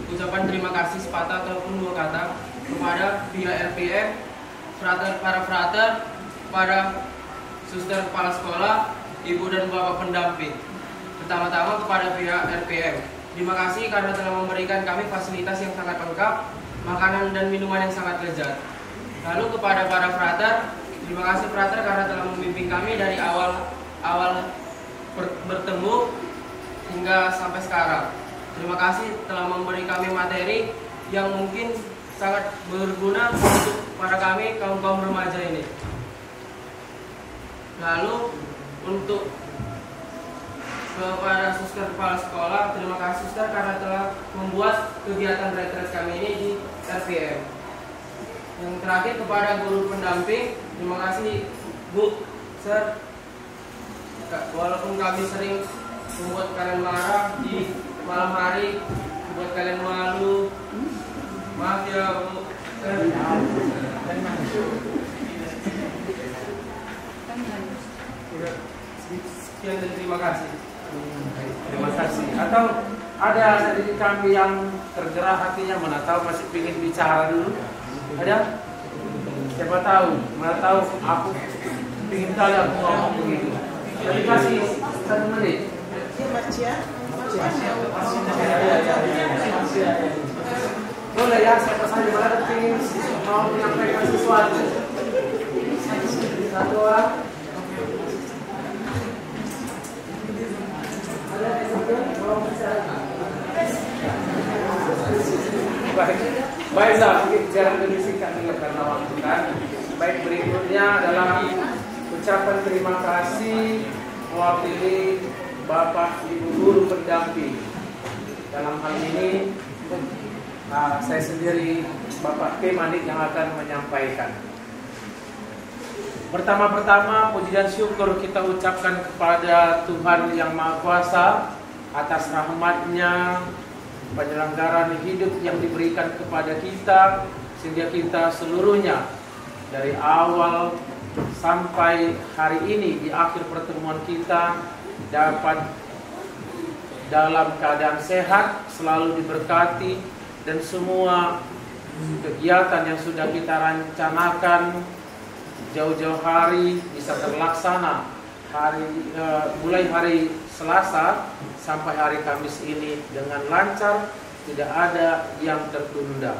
ucapan terima kasih sepatah ataupun 2 kata kepada pihak RPM, para frater, kepada suster kepala sekolah, ibu dan bapak pendamping. Pertama-tama kepada pihak RPM. Terima kasih karena telah memberikan kami fasilitas yang sangat lengkap, makanan dan minuman yang sangat lezat. Lalu kepada para frater, terima kasih frater karena telah membimbing kami dari awal bertemu hingga sampai sekarang. Terima kasih telah memberi kami materi yang mungkin sangat berguna untuk para kami kaum remaja ini. Lalu untuk kepada suster kepala sekolah, terima kasih suster karena telah membuat kegiatan retret kami ini di RPM. Yang terakhir kepada guru pendamping, terima kasih Bu, Sir. Walaupun kami sering membuat kalian marah di malam hari, membuat kalian malu, maaf ya Bu. Sekian dan terima kasih. Terima kasih. Atau ada dari kami yang tergerak hatinya, mana tahu masih ingin bicara dulu? Ada? Siapa tahu? Mana tahu aku ingin kali aku ngomong begitu. Jadi kasih 1 menit. Boleh ya, siapa saja mana ingin mau menyampaikan sesuatu. 1 orang. Baiklah, mungkin jarang lebih singkat juga karena waktu kan. Baik, berikutnya adalah ucapan terima kasih mewakili Bapak Ibu Guru pendamping. Dalam hal ini saya sendiri Bapak K. Manik yang akan menyampaikan. Pertama-tama puji dan syukur kita ucapkan kepada Tuhan Yang Maha Kuasa atas rahmat-Nya, penyelenggaraan hidup yang diberikan kepada kita, sehingga kita seluruhnya dari awal sampai hari ini di akhir pertemuan kita dapat dalam keadaan sehat, selalu diberkati, dan semua kegiatan yang sudah kita rencanakan jauh-jauh hari bisa terlaksana mulai hari Selasa sampai hari Kamis ini dengan lancar, tidak ada yang tertunda.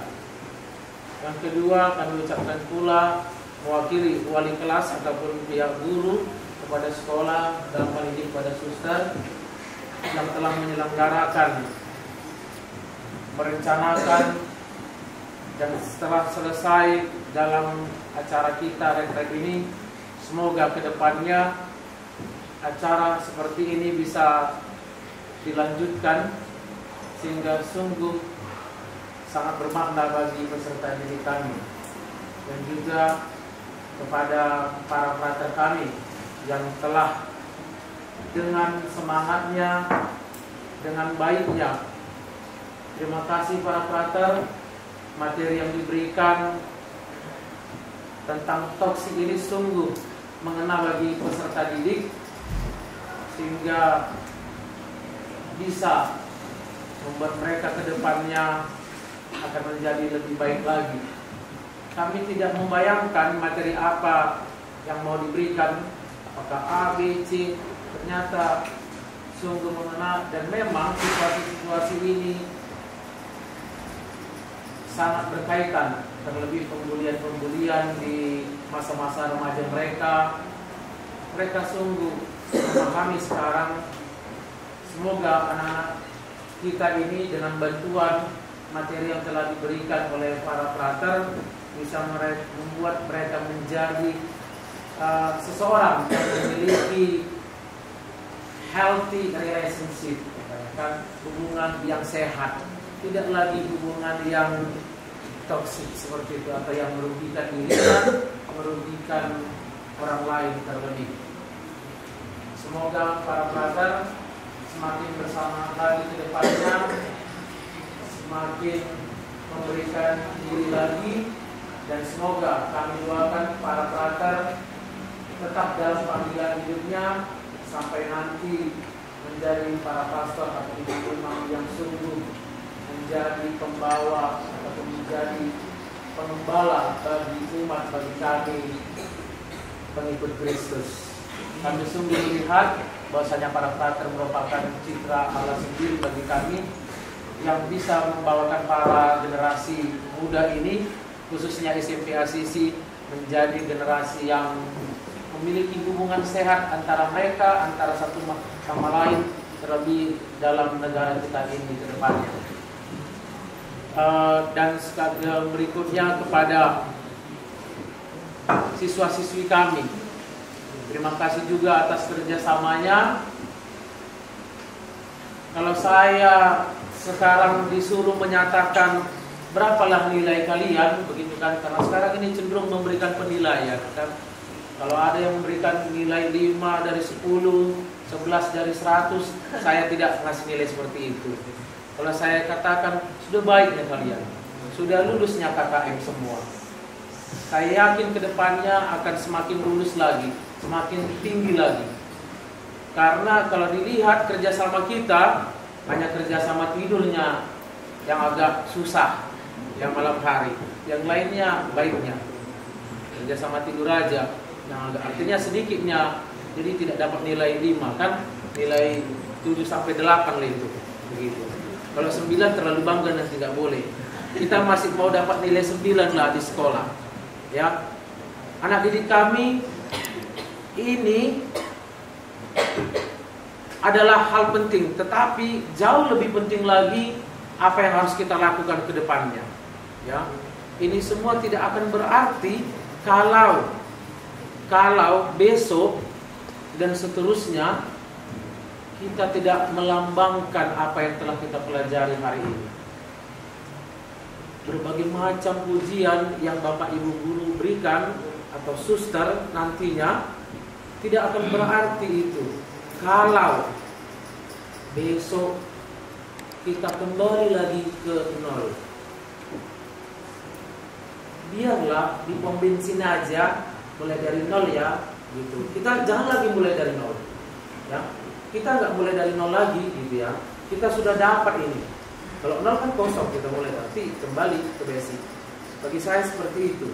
Yang kedua, kami ucapkan pula mewakili wali kelas ataupun pihak guru kepada sekolah, dalam hal ini kepada suster yang telah menyelenggarakan, merencanakan, dan setelah selesai dalam acara kita retret ini, semoga kedepannya acara seperti ini bisa dilanjutkan sehingga sungguh sangat bermakna bagi peserta didik kami, dan juga kepada para frater kami yang telah dengan semangatnya, dengan baiknya. Terima kasih para frater, materi yang diberikan tentang toksik ini sungguh mengena bagi peserta didik, sehingga bisa membuat mereka ke depannya akan menjadi lebih baik lagi. Kami tidak membayangkan materi apa yang mau diberikan, apakah A, B, C, ternyata sungguh mengena, dan memang situasi-situasi ini sangat berkaitan, terlebih pembulian-pembulian di masa-masa remaja mereka. Mereka sungguh memahami sekarang. Semoga anak-anak kita ini dengan bantuan materi yang telah diberikan oleh para frater bisa membuat mereka menjadi seseorang yang memiliki healthy relationship, kan, hubungan yang sehat, tidak lagi hubungan yang toksik seperti itu, atau yang merugikan dirinya, merugikan orang lain terlebih. Semoga para frater semakin bersama lagi ke depannya, semakin memberikan diri lagi, dan semoga kami doakan para frater tetap dalam panggilan hidupnya sampai nanti menjadi para pastor atau imam yang sungguh menjadi pembawa atau menjadi pengembala bagi umat, bagi kami pengikut Kristus. Kami sungguh melihat bahwasanya para frater merupakan citra Allah sendiri bagi kami, yang bisa membawakan para generasi muda ini, khususnya SMP ACC, menjadi generasi yang memiliki hubungan sehat antara mereka, antara satu sama lain, terlebih dalam negara kita ini ke depannya. Dan berikutnya kepada siswa-siswi kami, terima kasih juga atas kerjasamanya. Kalau saya sekarang disuruh menyatakan berapalah nilai kalian, begitu kan, karena sekarang ini cenderung memberikan penilaian kan. Kalau ada yang memberikan nilai 5 dari 10, 11 dari 100, saya tidak ngasih nilai seperti itu. Kalau saya katakan sudah baiknya kalian, sudah lulusnya KKM semua, saya yakin kedepannya akan semakin lulus lagi, semakin tinggi lagi. Karena kalau dilihat kerjasama kita, hanya kerjasama tidurnya yang agak susah, yang malam hari, yang lainnya baiknya. Kerjasama tidur aja yang agak, artinya sedikitnya, jadi tidak dapat nilai 5 kan, nilai 7 sampai 8 lah itu, begitu. Kalau 9 terlalu bangga dan tidak boleh. Kita masih mau dapat nilai 9 lah di sekolah, ya. Anak didik kami ini adalah hal penting, tetapi jauh lebih penting lagi apa yang harus kita lakukan ke depannya, ya. Ini semua tidak akan berarti kalau besok dan seterusnya kita tidak melambangkan apa yang telah kita pelajari hari ini. Berbagai macam pujian yang Bapak Ibu guru berikan atau suster nantinya tidak akan berarti itu kalau besok kita kembali lagi ke nol. Biarlah di pom bensin aja mulai dari nol, ya, gitu. Kita jangan lagi mulai dari nol, ya. Kita nggak mulai dari nol lagi, gitu ya. Kita sudah dapat ini. Kalau nol kan kosong, kita mulai nanti kembali ke basic. Bagi saya seperti itu.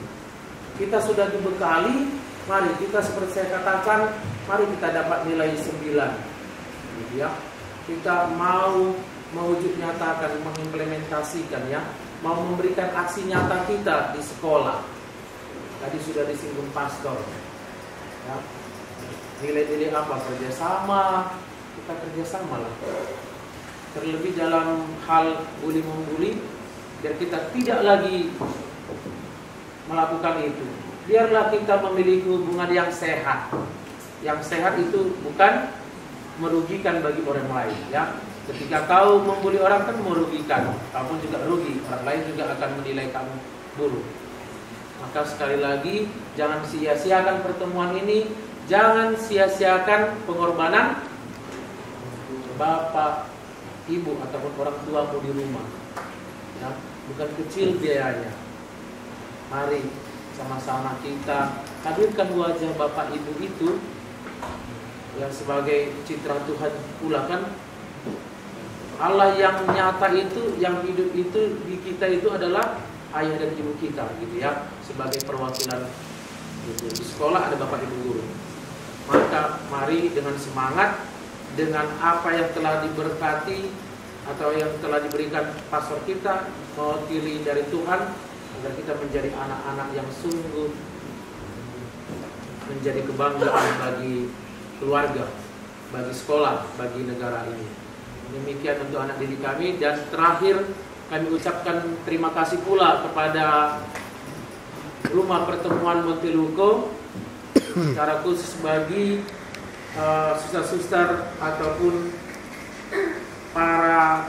Kita sudah dibekali, mari kita seperti saya katakan, mari kita dapat nilai 9, gitu ya. Kita mau mewujud nyatakan, mengimplementasikan, ya, mau memberikan aksi nyata kita di sekolah. Tadi sudah disinggung pastor, ya. Nilai-nilai apa? Kerjasama. Kita kerjasama lah. Terlebih dalam hal bully-membuli, biar kita tidak lagi melakukan itu. Biarlah kita memiliki hubungan yang sehat. Yang sehat itu bukan merugikan bagi orang lain, ya. Ketika kau membuli orang kan merugikan, kamu juga rugi, orang lain juga akan menilai kamu buruk. Maka sekali lagi, jangan sia-siakan pertemuan ini, jangan sia-siakan pengorbanan bapak, ibu ataupun orang tuamu di rumah. Ya, bukan kecil biayanya. Mari sama-sama kita hadirkan wajah bapak ibu itu yang sebagai citra Tuhan pula kan. Allah yang nyata itu, yang hidup itu di kita itu adalah ayah dan ibu kita, gitu ya, sebagai perwakilan gitu. Di sekolah ada bapak ibu guru. Maka mari dengan semangat, dengan apa yang telah diberkati atau yang telah diberikan pastor kita, mewakili dari Tuhan, agar kita menjadi anak-anak yang sungguh menjadi kebanggaan bagi keluarga, bagi sekolah, bagi negara ini. Demikian untuk anak didik kami. Dan terakhir kami ucapkan terima kasih pula kepada Rumah Pertemuan Monteluco, secara khusus bagi suster-suster ataupun para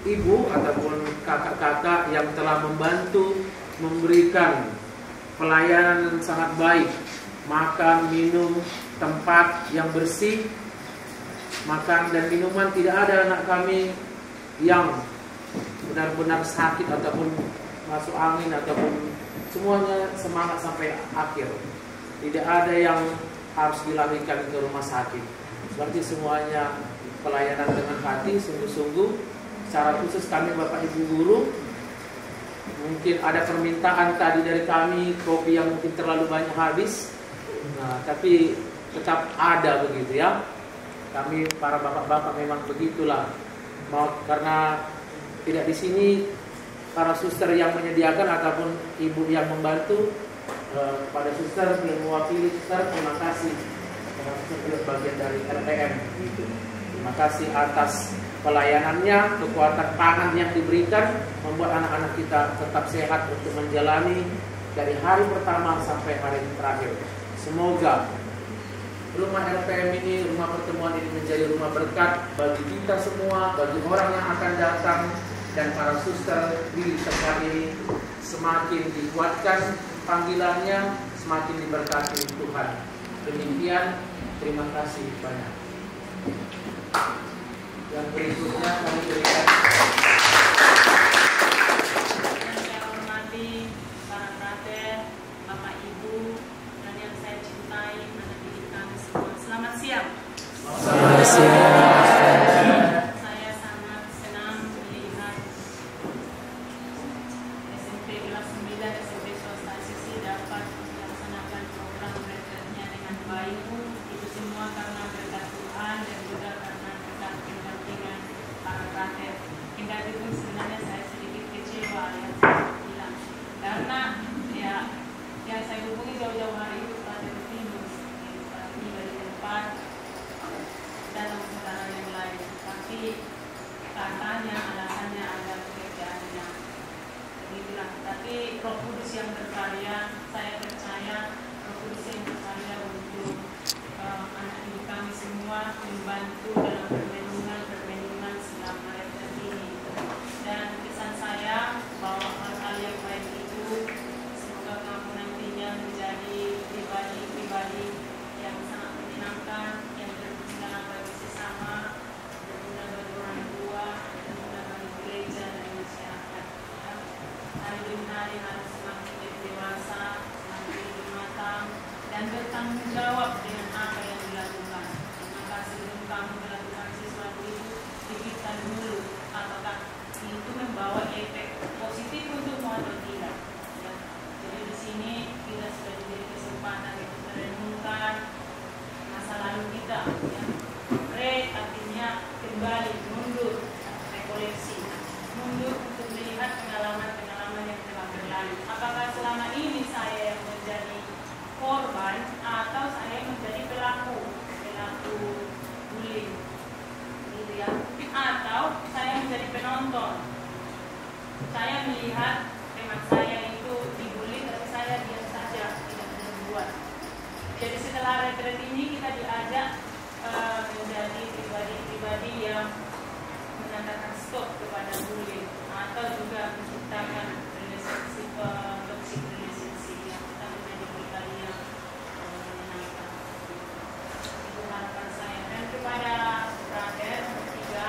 ibu ataupun kakak-kakak yang telah membantu memberikan pelayanan yang sangat baik, makan, minum, tempat yang bersih, makan dan minuman. Tidak ada anak kami yang benar-benar sakit ataupun masuk angin, ataupun semuanya semangat sampai akhir. Tidak ada yang harus dilarikan ke rumah sakit. Berarti semuanya pelayanan dengan hati, sungguh-sungguh. Secara khusus kami bapak ibu guru, mungkin ada permintaan tadi dari kami, kopi yang mungkin terlalu banyak habis. Nah, tapi tetap ada begitu ya. Kami para bapak-bapak memang begitulah. Karena tidak di sini para suster yang menyediakan ataupun ibu yang membantu, kepada suster yang mewakili suster, terima kasih. Karena suster bagian dari RTM. Terima kasih atas pelayanannya, kekuatan tangan yang diberikan, membuat anak-anak kita tetap sehat untuk menjalani dari hari pertama sampai hari terakhir. Semoga rumah RPM ini, rumah pertemuan ini menjadi rumah berkat bagi kita semua, bagi orang yang akan datang, dan para suster di tempat ini semakin dikuatkan panggilannya, semakin diberkati Tuhan. Demikian, terima kasih banyak. Yang berikutnya kami berikan. Yang saya hormati para frater, bapak ibu, dan yang saya cintai, anak didik kami semua. Selamat siang. Selamat siang. Saya sangat senang melihat SMP kelas 9, SMP swasta sisi dapat melaksanakan program belajarnya dengan baik. Itu semua karena berkat Tuhan dan juga karena berkat pendampingan para frater. Kendati pun sebenarnya saya sedikit kecewa yang saya bilang, karena ya saya hubungi jauh-jauh hari itu pada Timus, ini dari tempat dan saudara yang lain, tapi katanya alasannya ada pekerjaannya, begitulah. Tapi Roh Kudus yang berkarya, saya percaya Roh Kudus yang berkarya untuk anak ibu kami semua, membantu dalam perlindungan selama refer ini. Dan pesan saya bahwa hal yang baik itu semoga kamu nantinya menjadi pribadi-pribadi yang sangat menyenangkan, yang berguna bagi sesama, berguna bagi orang tua, berguna bagi gereja dan masyarakat. Hari demi hari harus semakin dewasa, semakin bermata, melihat teman saya itu dibully, tapi saya diam saja, tidak membuat. Jadi setelah retret ini kita diajak menjadi pribadi-pribadi yang menandakan stop kepada bullying atau juga menciptakan relationship toxic relationship yang kita menjadi pribadi yang menyenangkan. Itu harapan saya. Dan kepada brother ketiga,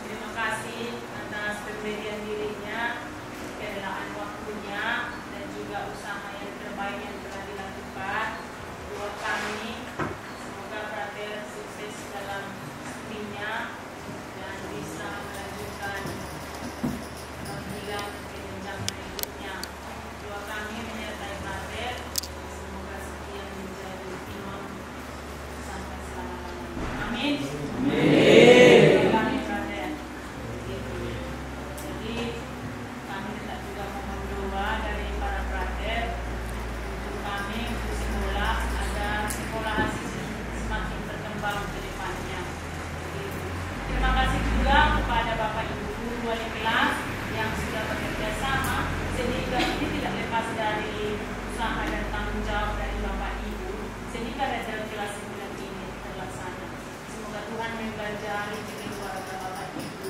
terima kasih atas pemberian dirinya, kerelaan waktunya, dan juga usaha yang terbaik yang telah dilakukan buat kami. Semoga brother sukses dalam studinya dan bisa melanjutkan pendidikan ke jenjang berikutnya. Doa kami menyertai brother, semoga setia menjadi imam sampai selama-lamanya. Amin. Terima kasih brother. Jadi kami tetap juga mohon doa dari para brother untuk kami untuk sekolah Asisi semakin berkembang ke depannya. Terima kasih juga kepada Bapak Ibu guru wali kelas yang sudah bekerja sama sehingga ini tidak lepas dari usaha dan tanggung jawab dari Bapak Ibu sehingga retret kelas bulan ini terlaksana. Semoga Tuhan memberkati keluarga Bapak Ibu,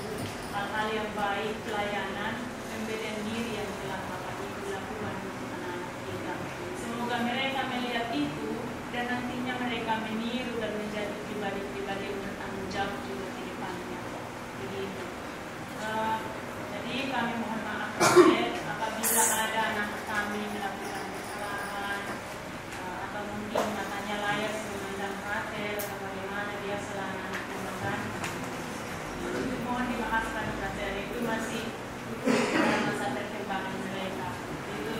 hal-hal yang baik, pelayanan, pemberian diri yang telah Bapak Ibu lakukan untuk anak-anak kita. Semoga mereka melihat itu dan nantinya mereka meniru dan menjadi pribadi-pribadi yang bertanggung jawab juga ke depannya. Begitu. Jadi kami mohon maaf apabila ada anak kami melakukan kesalahan atau mungkin matanya layak memandang prater atau bagaimana dia selalu anak kembaran. Mohon dimaafkan prater itu masih dalam masa perkembangan mereka. Itu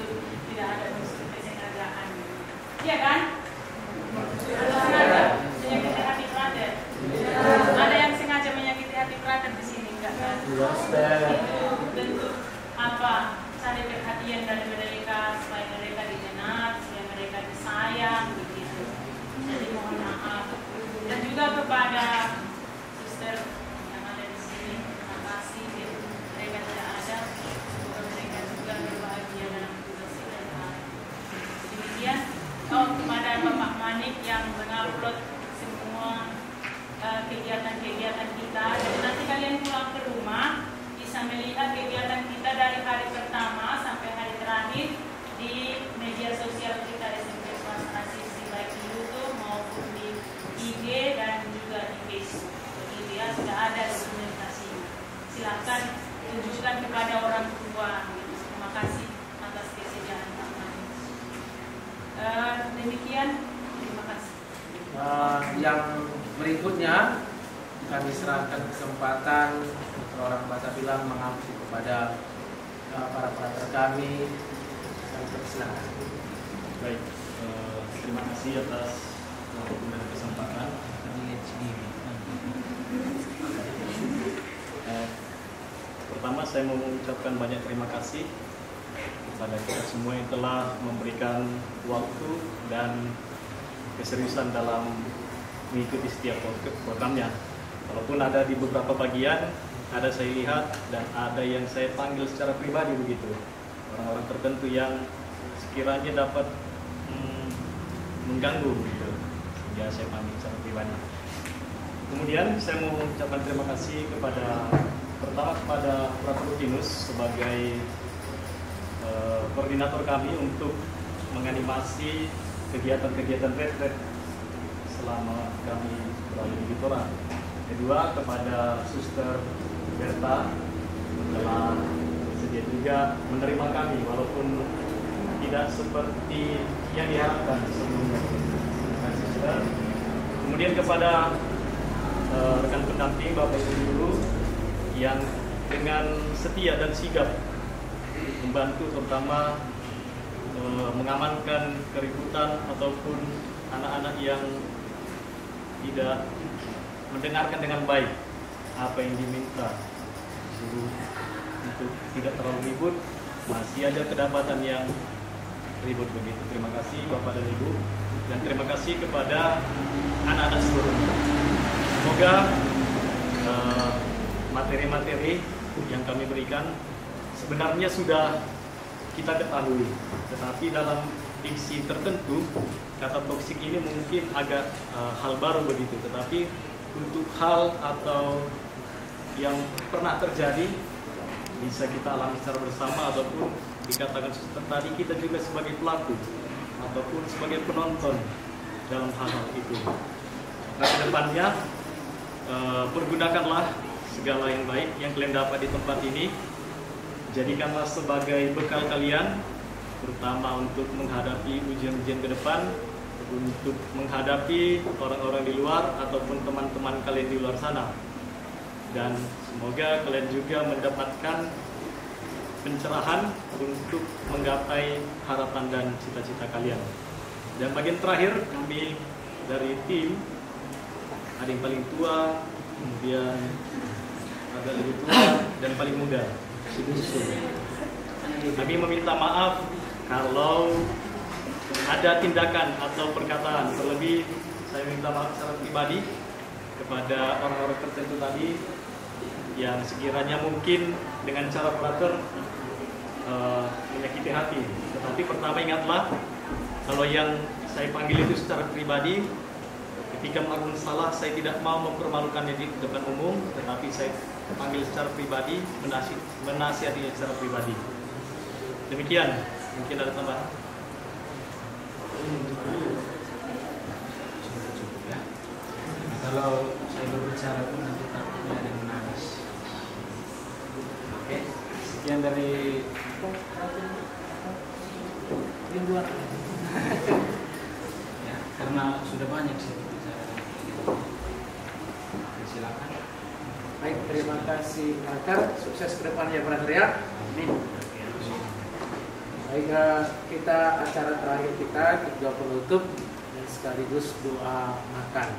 tidak ada unsur kesengajaan. Iya kan? Sengaja menyakiti hati prater. Ada yang sengaja menyakiti hati prater di sini enggak kan? Itu bentuk apa? Cari perhatian dari mereka supaya mereka dikenal, supaya mereka disayang begitu. Jadi mohon maaf. Dan juga kepada suster yang ada di sini, terima kasih. Mereka tidak ada, semoga mereka juga berbahagia dalam tugas mereka. Demikian. Kepada Bapak Manik yang mengupload semua kegiatan-kegiatan kita. Jadi nanti kalian pulang ke rumah bisa melihat kegiatan kita dari hari pertama sampai hari terakhir di media sosial kita SMP Swasta Asisi, baik di YouTube maupun di IG dan juga di Facebook. Begitu ya, sudah ada dokumentasinya. Silakan tunjukkan kepada orang tua. Terima kasih atas kesediaan Pak Manik. Demikian, terima kasih. Yang berikutnya kami serahkan kesempatan orang bahasa bilang mengabdi kepada para partner kami. Silakan. Baik, terima kasih atas waktu dan kesempatan. Pertama saya mau mengucapkan banyak terima kasih kepada kita semua yang telah memberikan waktu dan keseriusan dalam mengikuti setiap programnya. Walaupun ada di beberapa bagian, ada saya lihat dan ada yang saya panggil secara pribadi begitu. Orang-orang tertentu yang sekiranya dapat mengganggu gitu. Sehingga saya panggil secara pribadi. Kemudian saya mau mengucapkan terima kasih pertama kepada Ratu Rutinus sebagai koordinator kami untuk menganimasi kegiatan-kegiatan retret selama kami berada di Bitora. Kedua kepada Suster Berta telah sedia juga menerima kami walaupun tidak seperti yang diharapkan sebelumnya. Terima kasih Suster. Kemudian kepada rekan pendamping Bapak Ibu Guru yang dengan setia dan sigap membantu terutama mengamankan keributan ataupun anak-anak yang tidak mendengarkan dengan baik apa yang diminta, suruh untuk tidak terlalu ribut, masih ada kedapatan yang ribut begitu. Terima kasih Bapak dan Ibu, dan terima kasih kepada anak-anak seluruhnya. Semoga materi-materi yang kami berikan sebenarnya sudah kita ketahui, tetapi dalam diksi tertentu kata toksik ini mungkin agak hal baru begitu, tetapi untuk hal atau yang pernah terjadi bisa kita alami secara bersama ataupun dikatakan tadi kita juga sebagai pelaku ataupun sebagai penonton dalam hal-hal itu. Nah, kedepannya pergunakanlah segala yang baik yang kalian dapat di tempat ini, jadikanlah sebagai bekal kalian, terutama untuk menghadapi ujian-ujian ke depan, untuk menghadapi orang-orang di luar ataupun teman-teman kalian di luar sana. Dan semoga kalian juga mendapatkan pencerahan untuk menggapai harapan dan cita-cita kalian. Dan bagian terakhir, kami dari tim ada yang paling tua, kemudian agak lebih tua, dan paling muda. Kami meminta maaf kalau ada tindakan atau perkataan, terlebih saya minta maaf secara pribadi kepada orang-orang tertentu tadi yang sekiranya mungkin dengan cara flatter menyakiti hati. Tetapi pertama ingatlah, kalau yang saya panggil itu secara pribadi, ketika melakukan salah saya tidak mau mempermalukannya di depan umum, tetapi saya panggil secara pribadi, menasihatinya secara pribadi. Demikian, mungkin ada tambahan. Kalau saya berbicara pun nanti takutnya ada yang menangis. Oke, sekian dari ribuan. Ya, karena sudah banyak saya berbicara. Silakan. Baik, terima kasih Akar. Sukses ke depannya Brother ya. Amin. Baik, kita acara terakhir kita penutup dan sekaligus doa makan.